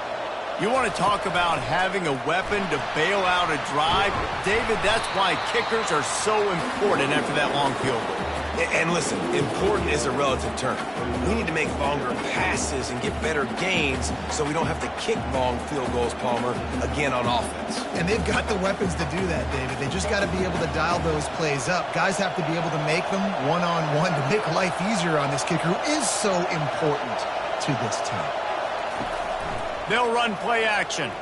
You want to talk about having a weapon to bail out a drive? David, that's why kickers are so important after that long field goal. And listen, important is a relative term. We need to make longer passes and get better gains so we don't have to kick long field goals, Palmer, again on offense. And they've got the weapons to do that, David. They just got to be able to dial those plays up. Guys have to be able to make them one-on-one to make life easier on this kicker who is so important to this team. They'll run play action.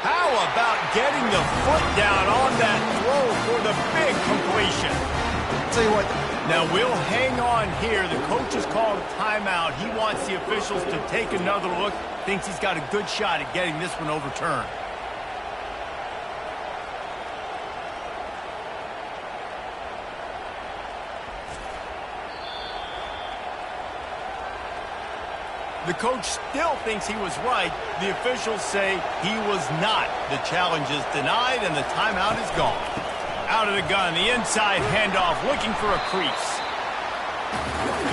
How about getting the foot down on that throw for the big completion? I'll tell you what. Now we'll hang on here. The coach has called a timeout. He wants the officials to take another look. Thinks he's got a good shot at getting this one overturned. The coach still thinks he was right. The officials say he was not. The challenge is denied, and the timeout is gone. Out of the gun, the inside handoff, looking for a crease.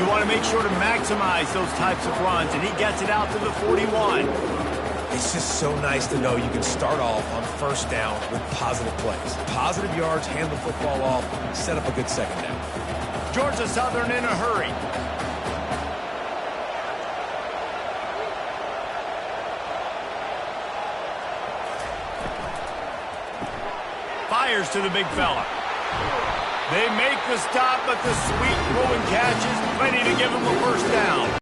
You want to make sure to maximize those types of runs, and he gets it out to the 41. It's just so nice to know you can start off on first down with positive plays. Positive yards, hand the football off, set up a good second down. Georgia Southern in a hurry. Fires to the big fella. They make the stop, but the sweet throwing catch is plenty to give him a first down.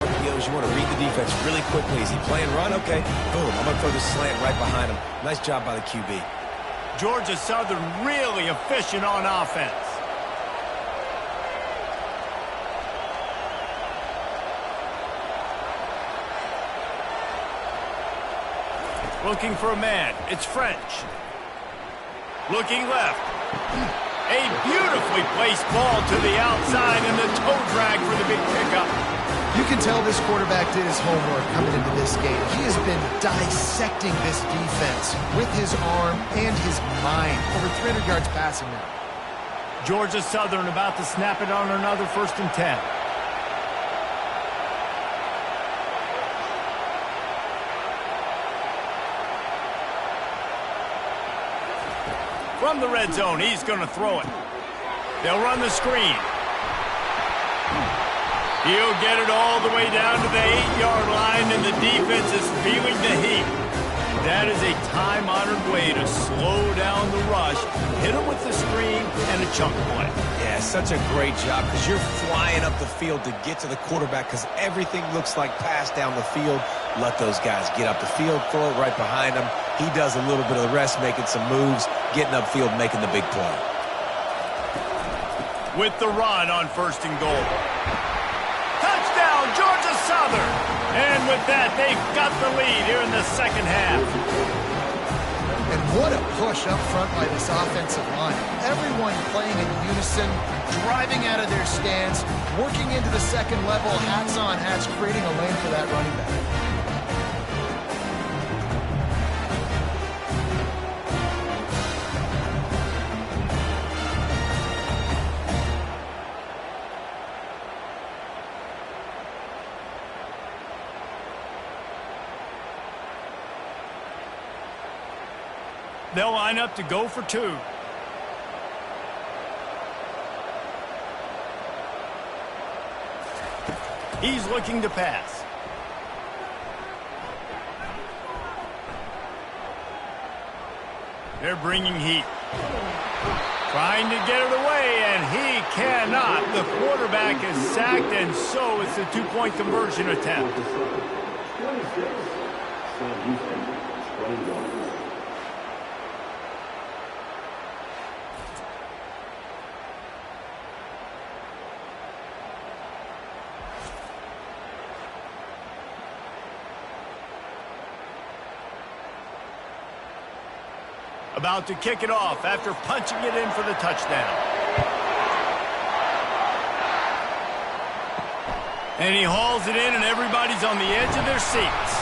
You want to read the defense really quickly. Is he playing run? Okay. Boom. I'm going to throw this slant right behind him. Nice job by the QB. Georgia Southern really efficient on offense. Looking for a man. It's French. Looking left. A beautifully placed ball to the outside and the toe drag for the big pickup. You can tell this quarterback did his homework coming into this game. He has been dissecting this defense with his arm and his mind. Over 300 yards passing now. Georgia Southern about to snap it on another 1st and 10. From the red zone, he's going to throw it. They'll run the screen. He'll get it all the way down to the 8-yard line, and the defense is feeling the heat. That is a time-honored way to slow down the rush, hit him with the screen, and a chunk play. Yeah, such a great job because you're flying up the field to get to the quarterback because everything looks like pass down the field. Let those guys get up the field, throw it right behind him. He does a little bit of the rest, making some moves, getting upfield, making the big play. with the run on 1st and goal. Touchdown, Georgia Southern! And with that, they've got the lead here in the second half. And what a push up front by this offensive line. Everyone playing in unison, driving out of their stance, working into the second level, hats on hats, creating a lane for that running back. They'll line up to go for 2. He's looking to pass. They're bringing heat. Trying to get it away, and he cannot. The quarterback is sacked, and so it's a 2-point conversion attempt. About to kick it off after punching it in for the touchdown. And he hauls it in, and everybody's on the edge of their seats.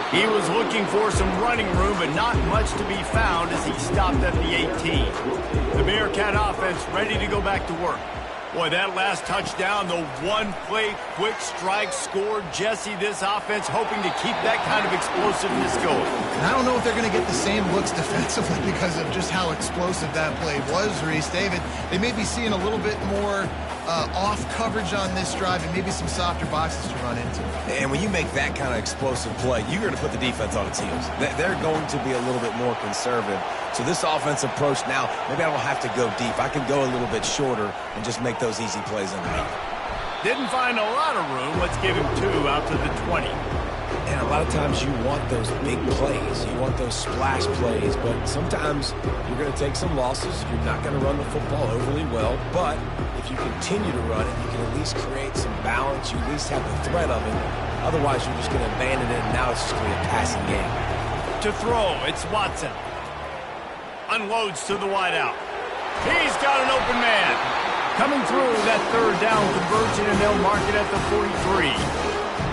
He was looking for some running room, but not much to be found as he stopped at the 18. The Bearcat offense ready to go back to work. Boy, that last touchdown, the one-play quick strike scored. Jesse, this offense hoping to keep that kind of explosiveness going. And I don't know if they're going to get the same looks defensively because of just how explosive that play was, Reese. David, they may be seeing a little bit more off coverage on this drive and maybe some softer boxes to run into. And when you make that kind of explosive play, you're going to put the defense on its heels. They're going to be a little bit more conservative. So this offensive approach now, maybe I don't have to go deep. I can go a little bit shorter and just make those easy plays underneath. Didn't find a lot of room. Let's give him 2 out to the 20. And a lot of times you want those big plays. You want those splash plays. But sometimes you're going to take some losses. You're not going to run the football overly well. But if you continue to run it, you can at least create some balance. You at least have the threat of it. Otherwise, you're just going to abandon it, and now it's just going to be a passing game. To throw, it's Watson. Unloads to the wideout. He's got an open man. Coming through that 3rd down conversion, and they'll mark it at the 43.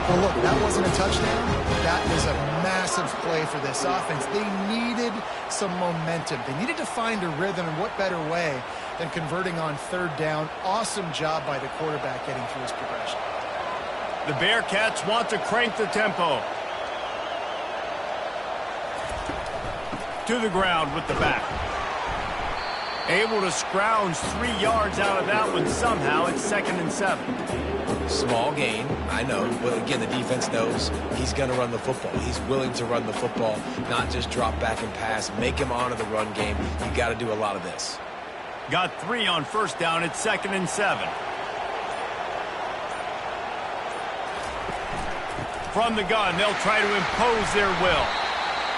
Well, look, that wasn't a touchdown. That was a massive play for this offense. They needed some momentum. They needed to find a rhythm, and what better way than converting on 3rd down. Awesome job by the quarterback getting through his progression. The Bearcats want to crank the tempo. To the ground with the back. Able to scrounge 3 yards out of that one somehow. It's 2nd and 7. Small gain, I know, but again, the defense knows he's going to run the football. He's willing to run the football, not just drop back and pass, make him honor the run game. You got to do a lot of this. Got 3 on 1st down. It's 2nd and 7. From the gun, they'll try to impose their will.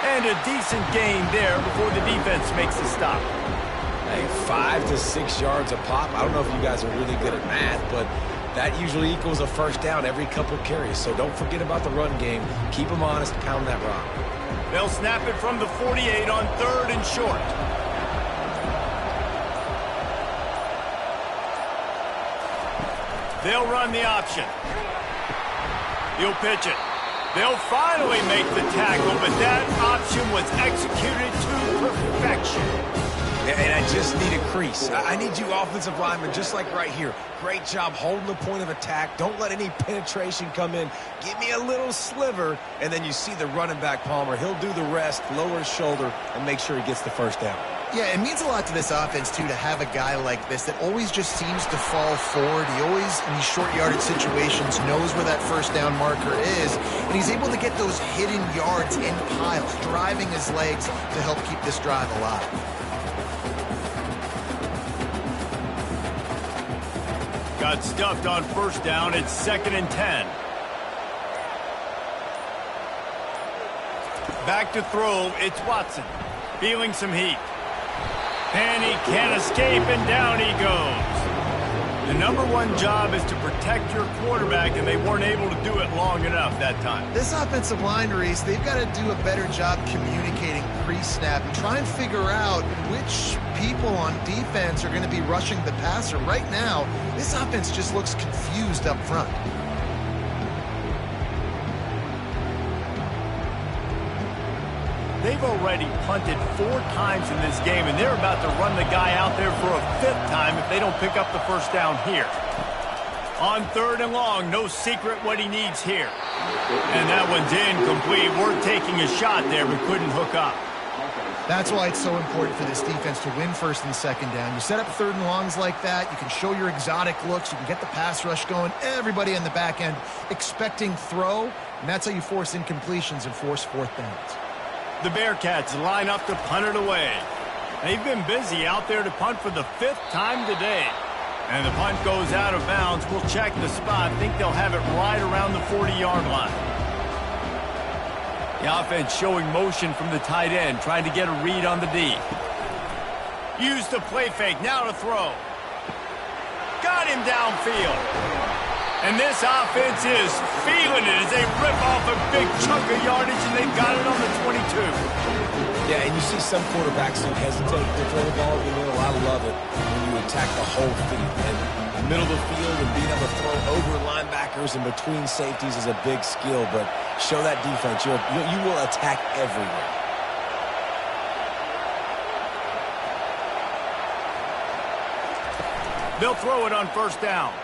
And a decent gain there before the defense makes the stop. Hey, 5 to 6 yards a pop. I don't know if you guys are really good at math, but that usually equals a 1st down every couple carries. So don't forget about the run game. Keep them honest, pound that rock. They'll snap it from the 48 on 3rd and short. They'll run the option. He'll pitch it. They'll finally make the tackle, but that option was executed to perfection. And I just need a crease. I need you offensive linemen, just like right here. Great job holding the point of attack. Don't let any penetration come in. Give me a little sliver, and then you see the running back, Palmer. He'll do the rest, lower his shoulder, and make sure he gets the 1st down. Yeah, it means a lot to this offense, too, to have a guy like this that always just seems to fall forward. He always, in these short yardage situations, knows where that 1st down marker is, and he's able to get those hidden yards in piles, driving his legs to help keep this drive alive. Got stuffed on 1st down. It's 2nd and 10. Back to throw. It's Watson. Feeling some heat. And he can't escape, and down he goes. The number one job is to protect your quarterback, and they weren't able to do it long enough that time. This offensive line, Reese, they've got to do a better job communicating pre-snap and try and figure out which people on defense are going to be rushing the passer. Right now, this offense just looks confused up front. They've already punted 4 times in this game, and they're about to run the guy out there for a 5th time if they don't pick up the first down here. On 3rd and long, no secret what he needs here. And that one's incomplete. We're taking a shot there, but couldn't hook up. That's why it's so important for this defense to win 1st and 2nd down. You set up 3rd and longs like that, you can show your exotic looks, you can get the pass rush going, everybody on the back end expecting throw, and that's how you force incompletions and force 4th downs. The Bearcats line up to punt it away. They've been busy out there to punt for the 5th time today. And the punt goes out of bounds. We'll check the spot. Think they'll have it right around the 40-yard line. The offense showing motion from the tight end, trying to get a read on the D. Use the play fake, now to throw. Got him downfield. And this offense is feeling it as they rip off a big chunk of yardage, and they've got it on the 22. Yeah, and you see some quarterbacks who hesitate to throw the ball over the middle. I love it when you attack the whole field. And the middle of the field and being able to throw over linebackers and between safeties is a big skill. But show that defense. You will attack everywhere. They'll throw it on 1st down.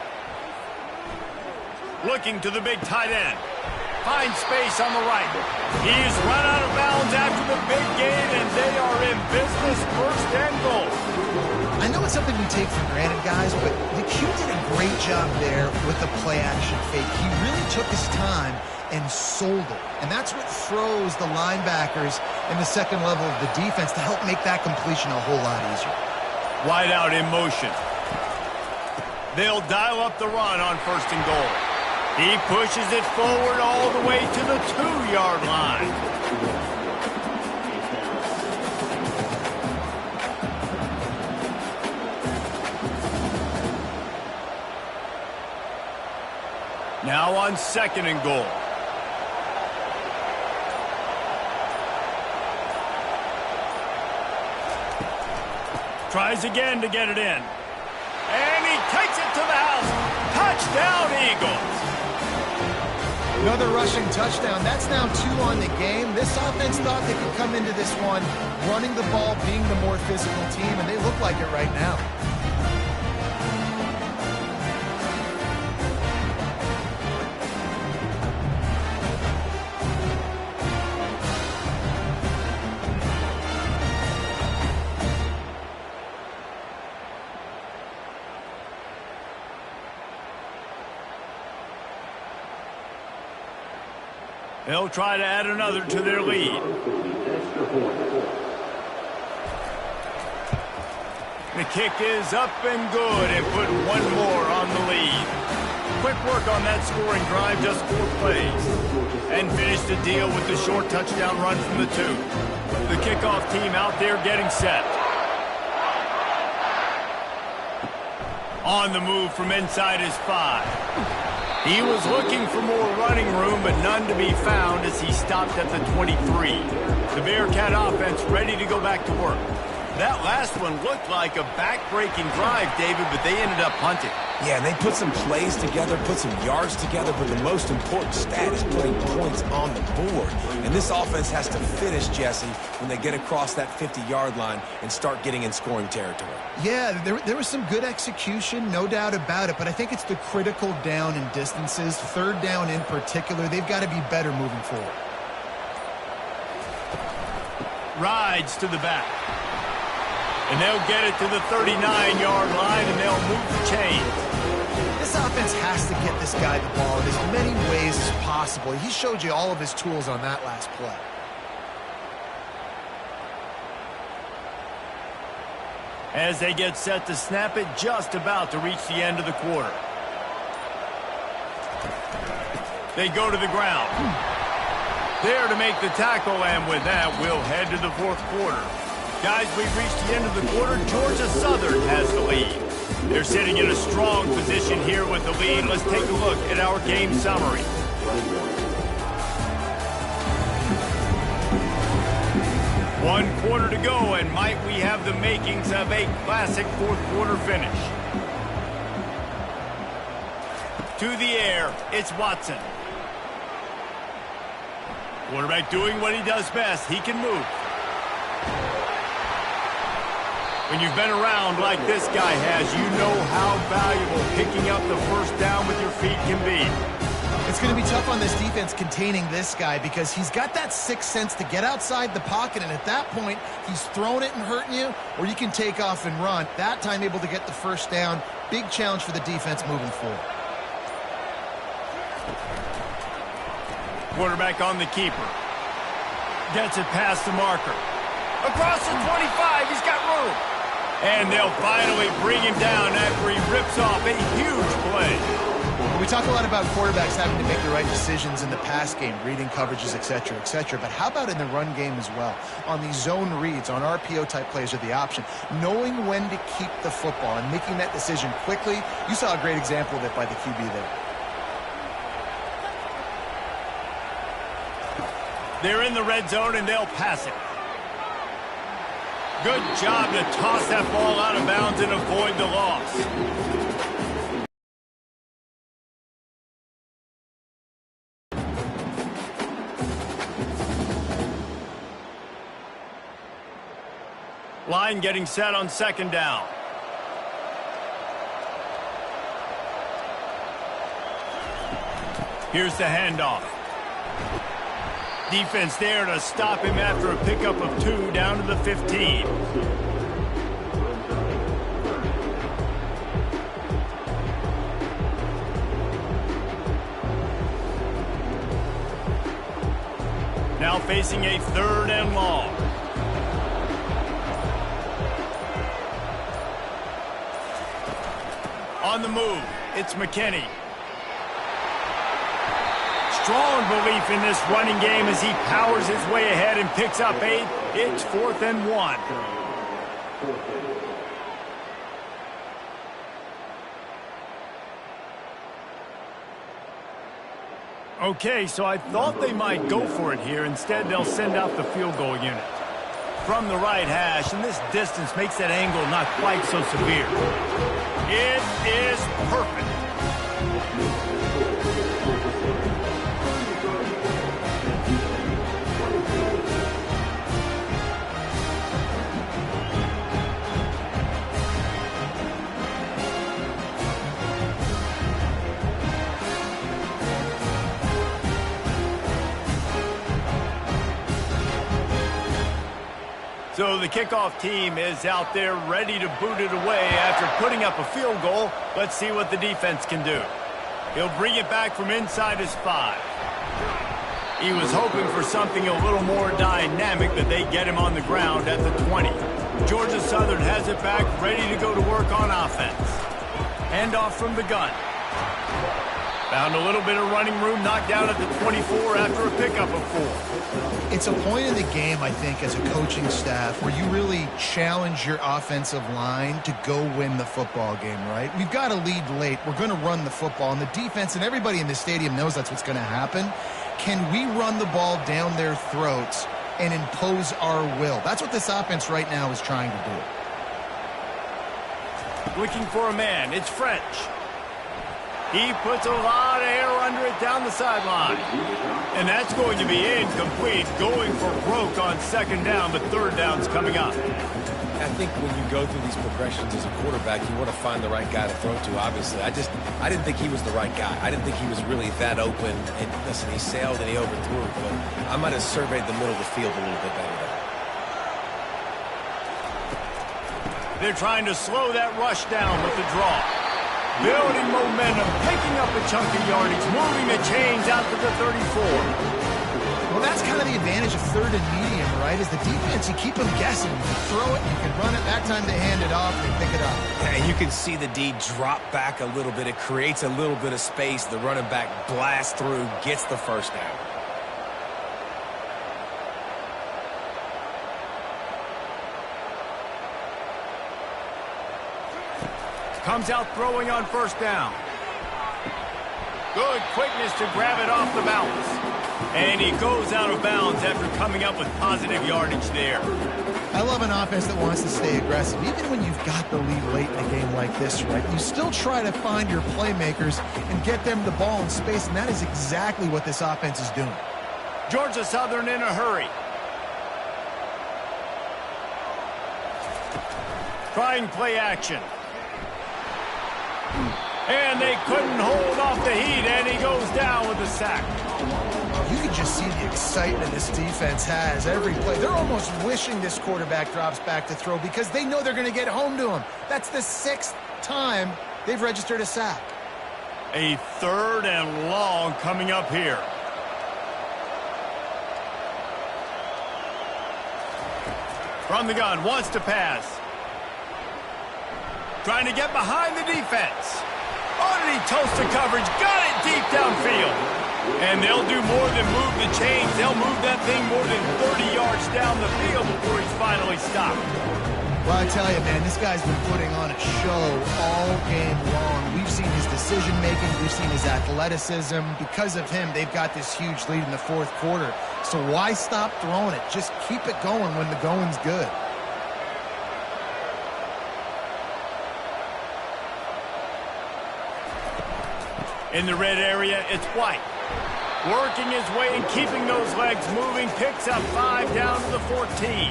Looking to the big tight end. Finds space on the right. He's run out of bounds after the big gain, and they are in business, 1st and goal. I know it's something we take for granted, guys, but the Q did a great job there with the play-action fake. He really took his time and sold it. And that's what froze the linebackers in the 2nd level of the defense to help make that completion a whole lot easier. Wide out in motion. They'll dial up the run on 1st and goal. He pushes it forward all the way to the 2-yard line. Now on 2nd and goal. Tries again to get it in. And he takes it to the house. Touchdown, Eagles. Another rushing touchdown. That's now 2 on the game. This offense thought they could come into this one running the ball, being the more physical team, and they look like it right now. They'll try to add another to their lead. The kick is up and good, and put 1 more on the lead. Quick work on that scoring drive, just 4 plays. And finish the deal with the short touchdown run from the 2. The kickoff team out there getting set. On the move from inside his 5. He was looking for more running room, but none to be found as he stopped at the 23. The Bearcat offense ready to go back to work. That last one looked like a back-breaking drive, David, but they ended up punting. Yeah, they put some plays together, put some yards together, but the most important stat is putting points on the board. And this offense has to finish, Jesse, when they get across that 50-yard line and start getting in scoring territory. Yeah, there was some good execution, no doubt about it, but I think it's the critical down and distances, 3rd down in particular. They've got to be better moving forward. Rides to the back. And they'll get it to the 39-yard line, and they'll move the chains. This offense has to get this guy the ball in as many ways as possible. He showed you all of his tools on that last play. As they get set to snap it, just about to reach the end of the quarter. They go to the ground. There to make the tackle, and with that, we'll head to the 4th quarter. Guys, we've reached the end of the quarter. Georgia Southern has the lead. They're sitting in a strong position here with the lead. Let's take a look at our game summary. One quarter to go, and might we have the makings of a classic fourth quarter finish. To the air, it's Watson. Quarterback doing what he does best. He can move. When you've been around like this guy has, you know how valuable picking up the first down with your feet can be. It's going to be tough on this defense containing this guy because he's got that sixth sense to get outside the pocket, and at that point, he's throwing it and hurting you, or you can take off and run. That time able to get the first down. Big challenge for the defense moving forward. Quarterback on the keeper. Gets it past the marker. Across the 25, he's got room. And they'll finally bring him down after he rips off a huge play. We talk a lot about quarterbacks having to make the right decisions in the pass game, reading coverages, etc., etc. But how about in the run game as well? On these zone reads, on RPO-type plays or the option, knowing when to keep the football and making that decision quickly. You saw a great example of it by the QB there. They're in the red zone, and they'll pass it. Good job to toss that ball out of bounds and avoid the loss. Line getting set on second down. Here's the handoff. Defense there to stop him after a pickup of 2 down to the 15. Now facing a 3rd and long. On the move, it's McKinney. Strong belief in this running game as he powers his way ahead and picks up 8. It's 4th and 1. Okay, so I thought they might go for it here. Instead, they'll send out the field goal unit. From the right hash, and this distance makes that angle not quite so severe. It is perfect. So the kickoff team is out there ready to boot it away after putting up a field goal. Let's see what the defense can do. He'll bring it back from inside his 5. He was hoping for something a little more dynamic, but they get him on the ground at the 20. Georgia Southern has it back, ready to go to work on offense. Handoff from the gun. Found a little bit of running room, knocked down at the 24 after a pickup of 4. It's a point in the game, I think, as a coaching staff where you really challenge your offensive line to go win the football game, right? We've got to lead late. We're going to run the football, and the defense and everybody in the stadium knows that's what's going to happen. Can we run the ball down their throats and impose our will? That's what this offense right now is trying to do. Looking for a man. It's French. He puts a lot of air under it down the sideline. And that's going to be incomplete, going for broke on second down, but third down's coming up. I think when you go through these progressions as a quarterback, you want to find the right guy to throw to, obviously. I didn't think he was the right guy. I didn't think he was really that open. And listen, he sailed and he overthrew, but I might have surveyed the middle of the field a little bit better there. They're trying to slow that rush down with the draw. Building momentum, picking up a chunk of yardage, moving the chains out to the 34. Well, that's kind of the advantage of 3rd and medium, right? Is the defense, you keep them guessing. You can throw it, you can run it. That time they hand it off, they pick it up. And you can see the D drop back a little bit. It creates a little bit of space. The running back blasts through, gets the first down. Comes out throwing on first down. Good quickness to grab it off the bounce. And he goes out of bounds after coming up with positive yardage there. I love an offense that wants to stay aggressive. Even when you've got the lead late in a game like this, right, you still try to find your playmakers and get them the ball in space, and that is exactly what this offense is doing. Georgia Southern in a hurry. Trying play action. And they couldn't hold off the heat, and he goes down with a sack. You can just see the excitement this defense has every play. They're almost wishing this quarterback drops back to throw because they know they're going to get home to him. That's the 6th time they've registered a sack. A 3rd and long coming up here. From the gun, wants to pass. Trying to get behind the defense. Oh, did he toast the coverage? Got it deep downfield. And they'll do more than move the chains. They'll move that thing more than 30 yards down the field before he's finally stopped. Well, I tell you, man, this guy's been putting on a show all game long. We've seen his decision-making. We've seen his athleticism. Because of him, they've got this huge lead in the 4th quarter. So why stop throwing it? Just keep it going when the going's good. In the red area, it's White. Working his way and keeping those legs moving. Picks up 5 down to the 14.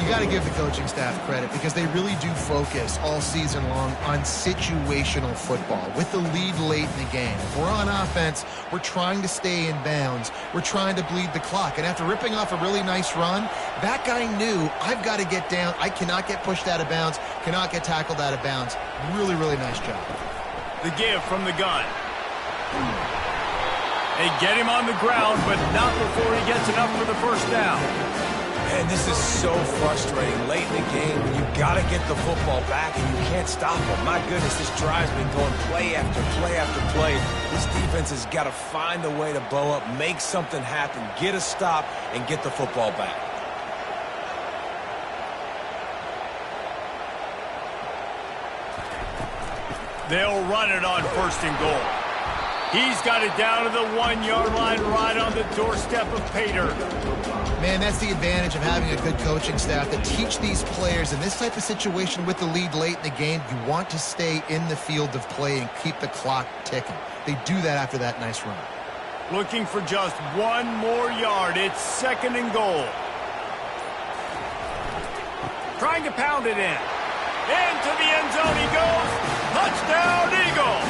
You got to give the coaching staff credit because they really do focus all season long on situational football. With the lead late in the game, if we're on offense, we're trying to stay in bounds. We're trying to bleed the clock. And after ripping off a really nice run, that guy knew, I've got to get down. I cannot get pushed out of bounds, cannot get tackled out of bounds. Really, really nice job. The give from the gun. They get him on the ground, but not before he gets enough for the first down. Man, this is so frustrating. Late in the game, when you got to get the football back and you can't stop them. My goodness, this drive's been going play after play after play. This defense has got to find a way to blow up, make something happen, get a stop, and get the football back. They'll run it on 1st and goal. He's got it down to the 1-yard line right on the doorstep of Pater. Man, that's the advantage of having a good coaching staff that teach these players in this type of situation with the lead late in the game. You want to stay in the field of play and keep the clock ticking. They do that after that nice run. Looking for just 1 more yard. It's 2nd and goal. Trying to pound it in. Into the end zone he goes. Touchdown, Eagles!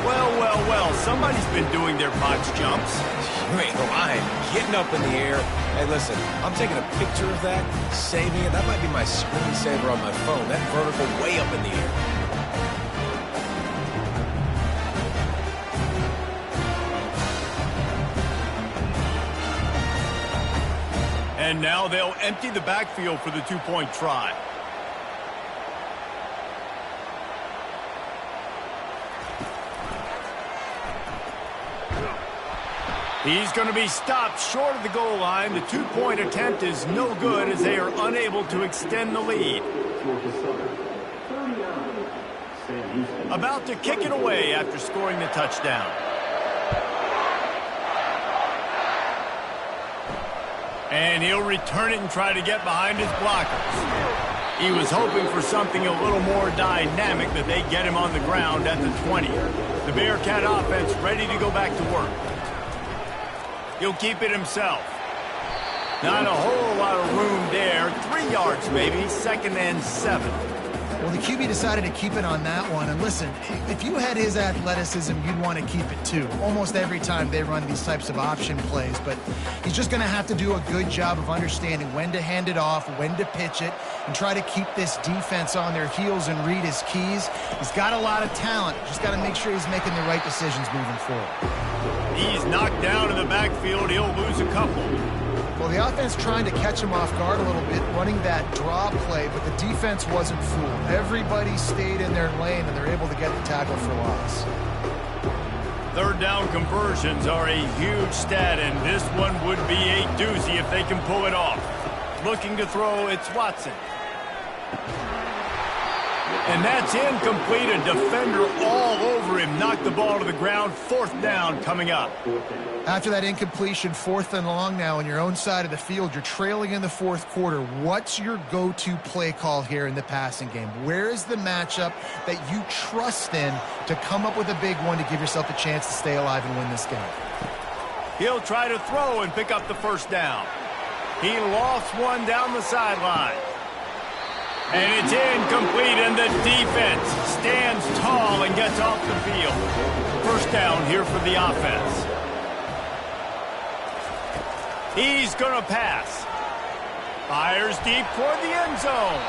Well, well, well, somebody's been doing their box jumps. You ain't lying. Getting up in the air. Hey, listen, I'm taking a picture of that, saving it. That might be my screensaver on my phone. That vertical way up in the air. And now they'll empty the backfield for the 2-point try. He's going to be stopped short of the goal line. The 2-point attempt is no good as they are unable to extend the lead. About to kick it away after scoring the touchdown. And he'll return it and try to get behind his blockers. He was hoping for something a little more dynamic, that they get him on the ground at the 20. The Bearcat offense ready to go back to work. He'll keep it himself. Not a whole lot of room there. 3 yards maybe, 2nd and 7. Well, the QB decided to keep it on that one. And listen, if you had his athleticism, you'd want to keep it too. Almost every time they run these types of option plays. But he's just going to have to do a good job of understanding when to hand it off, when to pitch it, and try to keep this defense on their heels and read his keys. He's got a lot of talent. Just got to make sure he's making the right decisions moving forward. He's knocked down in the backfield. He'll lose a couple. Well, the offense trying to catch him off guard a little bit, running that draw play, but the defense wasn't fooled. Everybody stayed in their lane, and they're able to get the tackle for loss. 3rd down conversions are a huge stat, and this one would be a doozy if they can pull it off. Looking to throw, it's Watson. And that's incomplete. A defender all over him. Knocked the ball to the ground. 4th down coming up. After that incompletion, 4th and long now on your own side of the field. You're trailing in the 4th quarter. What's your go-to play call here in the passing game? Where is the matchup that you trust in to come up with a big one to give yourself a chance to stay alive and win this game? He'll try to throw and pick up the 1st down. He lost one down the sideline. And it's incomplete, and the defense stands tall and gets off the field. 1st down here for the offense. He's going to pass. Fires deep toward the end zone.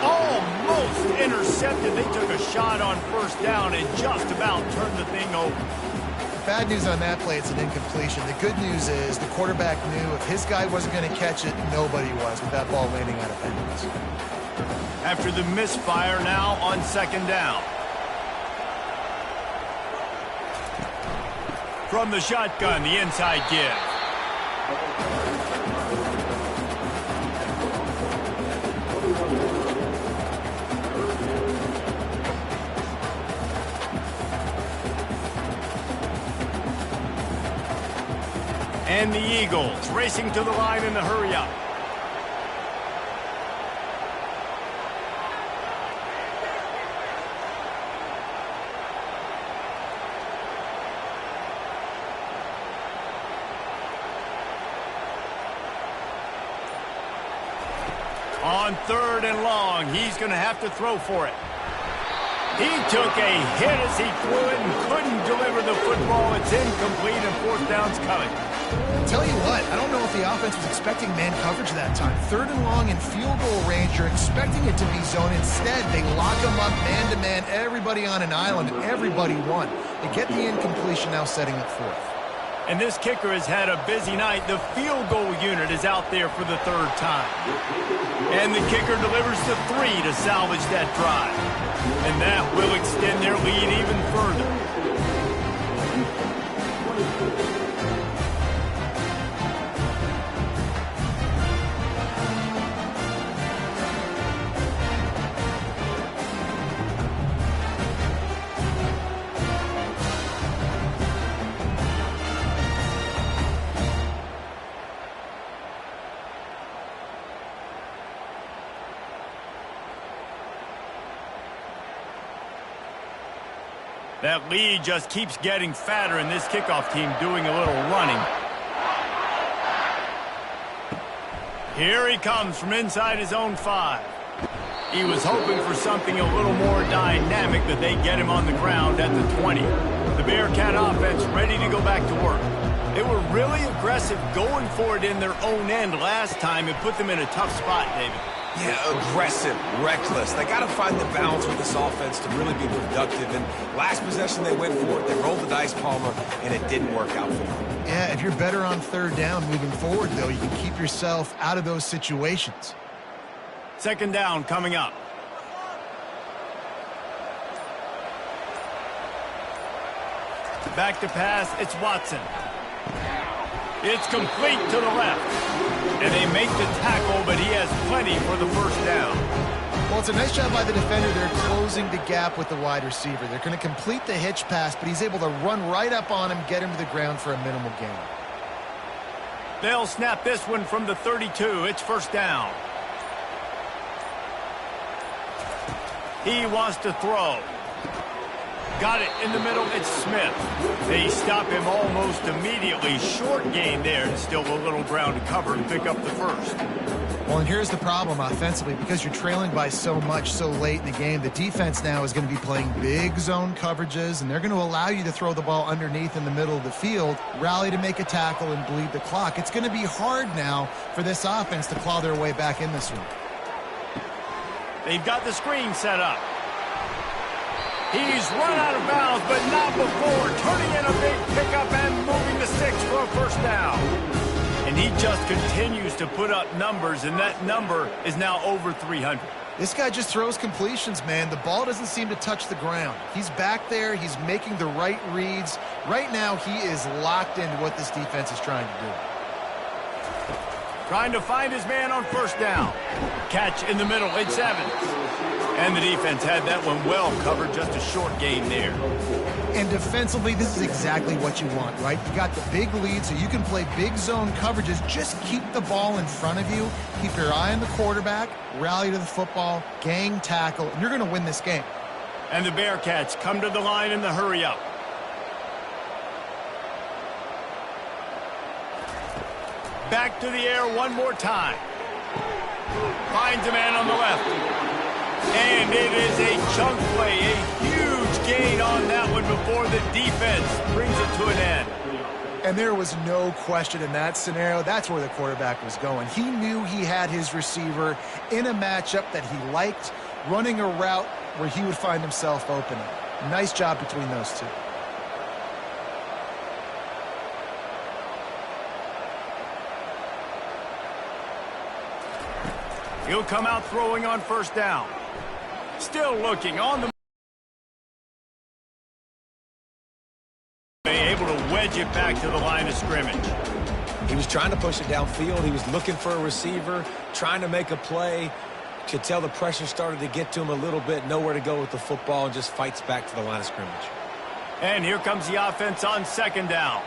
Almost intercepted. They took a shot on 1st down and just about turned the thing over. Bad news on that play, it's an incompletion. The good news is the quarterback knew if his guy wasn't going to catch it, nobody was with that ball landing out of bounds. After the misfire, now on 2nd down. From the shotgun, the inside give. And the Eagles racing to the line in the hurry-up. On 3rd and long, he's going to have to throw for it. He took a hit as he threw it and couldn't deliver the football. It's incomplete, and 4th down's coming. Tell you what, I don't know if the offense was expecting man coverage that time. 3rd and long in field goal range, you're expecting it to be zone. Instead, they lock them up man-to-man, everybody on an island, everybody won. They get the incompletion, now setting up 4th. And this kicker has had a busy night. The field goal unit is out there for the 3rd time. And the kicker delivers the 3 to salvage that drive. And that will extend their lead even further. That lead just keeps getting fatter, and this kickoff team doing a little running. Here he comes from inside his own 5. He was hoping for something a little more dynamic, but they get him on the ground at the 20. The Bearcat offense ready to go back to work. They were really aggressive going for it in their own end last time. It put them in a tough spot, David. Yeah, aggressive, reckless. They got to find the balance with this offense to really be productive. And last possession they went for it. They rolled the dice, Palmer, and it didn't work out for them. Yeah, if you're better on 3rd down moving forward, though, you can keep yourself out of those situations. 2nd down coming up. Back to pass, it's Watson. It's complete to the left. And they make the tackle, but he has plenty for the 1st down. Well, it's a nice job by the defender. They're closing the gap with the wide receiver. They're going to complete the hitch pass, but he's able to run right up on him, get him to the ground for a minimal gain. They'll snap this one from the 32. It's 1st down. He wants to throw. Got it in the middle. It's Smith. They stop him almost immediately. Short gain there, and still a little ground to cover to pick up the 1st. Well, and here's the problem offensively. Because you're trailing by so much so late in the game, the defense now is going to be playing big zone coverages, and they're going to allow you to throw the ball underneath in the middle of the field, rally to make a tackle, and bleed the clock. It's going to be hard now for this offense to claw their way back in this one. They've got the screen set up. He's run out of bounds, but not before turning in a big pickup and moving the 6 for a 1st down. And he just continues to put up numbers, and that number is now over 300. This guy just throws completions, man. The ball doesn't seem to touch the ground. He's back there. He's making the right reads. Right now, he is locked into what this defense is trying to do. Trying to find his man on first down. Catch in the middle, it's Evans. And the defense had that one well covered, just a short gain there. And defensively, this is exactly what you want, right? You got the big lead, so you can play big zone coverages. Just keep the ball in front of you. Keep your eye on the quarterback, rally to the football, gang tackle, and you're going to win this game. And the Bearcats come to the line in the hurry-up. Back to the air one more time. Finds a man on the left. And it is a chunk play, a huge gain on that one before the defense brings it to an end. And there was no question in that scenario. That's where the quarterback was going. He knew he had his receiver in a matchup that he liked, running a route where he would find himself open. Nice job between those two. He'll come out throwing on first down. Still looking on the... Able to wedge it back to the line of scrimmage. He was trying to push it downfield. He was looking for a receiver, trying to make a play. Could tell the pressure started to get to him a little bit. Nowhere to go with the football, and just fights back to the line of scrimmage. And here comes the offense on second down.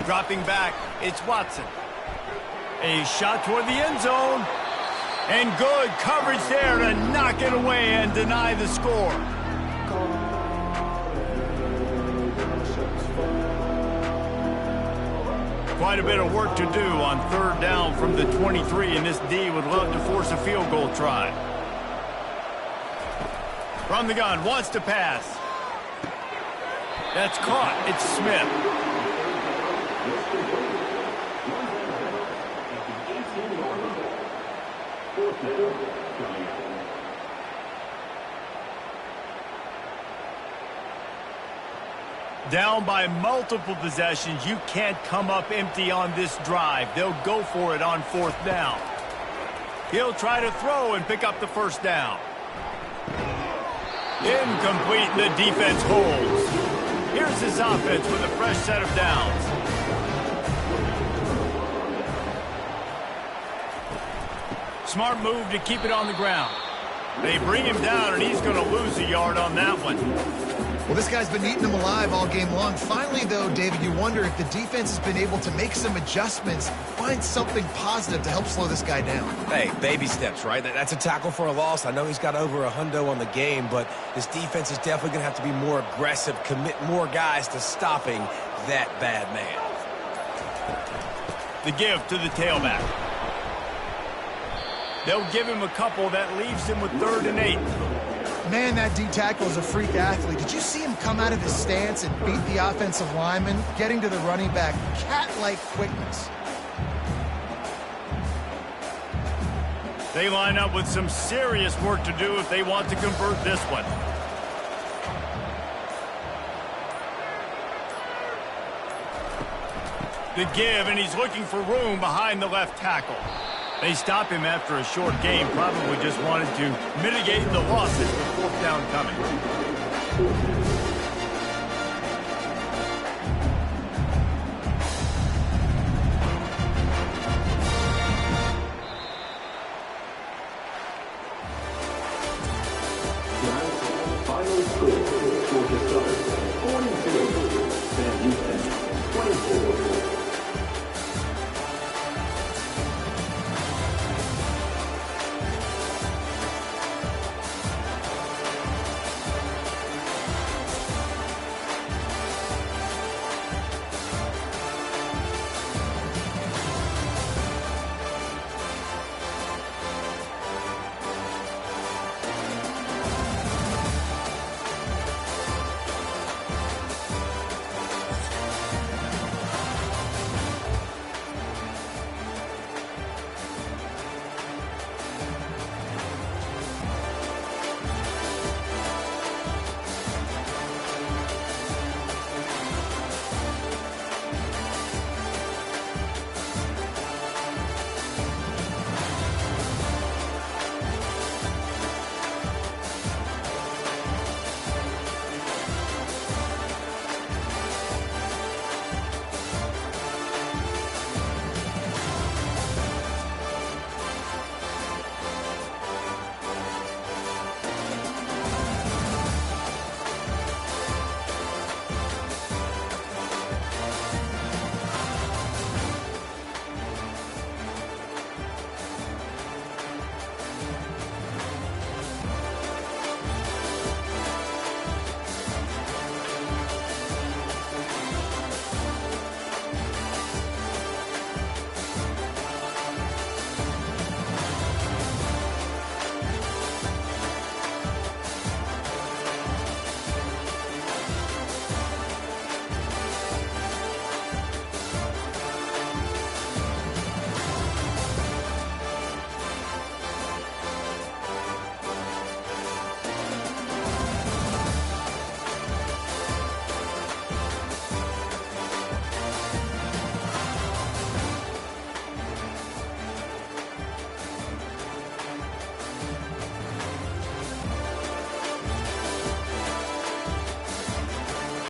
Dropping back, it's Watson. A shot toward the end zone. And good coverage there to knock it away and deny the score. Quite a bit of work to do on third down from the 23, and this D would love to force a field goal try. From the gun, wants to pass. That's caught. It's Smith. Down by multiple possessions, you can't come up empty on this drive. They'll go for it on fourth down. He'll try to throw and pick up the first down. Incomplete, the defense holds. Here's his offense with a fresh set of downs. Smart move to keep it on the ground. They bring him down, and he's going to lose a yard on that one. Well, this guy's been eating them alive all game long. Finally, though, David, you wonder if the defense has been able to make some adjustments, find something positive to help slow this guy down. Hey, baby steps, right? That's a tackle for a loss. I know he's got over a hundo on the game, but this defense is definitely going to have to be more aggressive, commit more guys to stopping that bad man. The give to the tailback. They'll give him a couple. That leaves him with 3rd and 8. Man, that D-tackle is a freak athlete. Did you see him come out of his stance and beat the offensive lineman, getting to the running back? Cat-like quickness. They line up with some serious work to do if they want to convert this one. The give, and he's looking for room behind the left tackle. They stop him after a short game, probably just wanted to mitigate the losses with fourth down coming.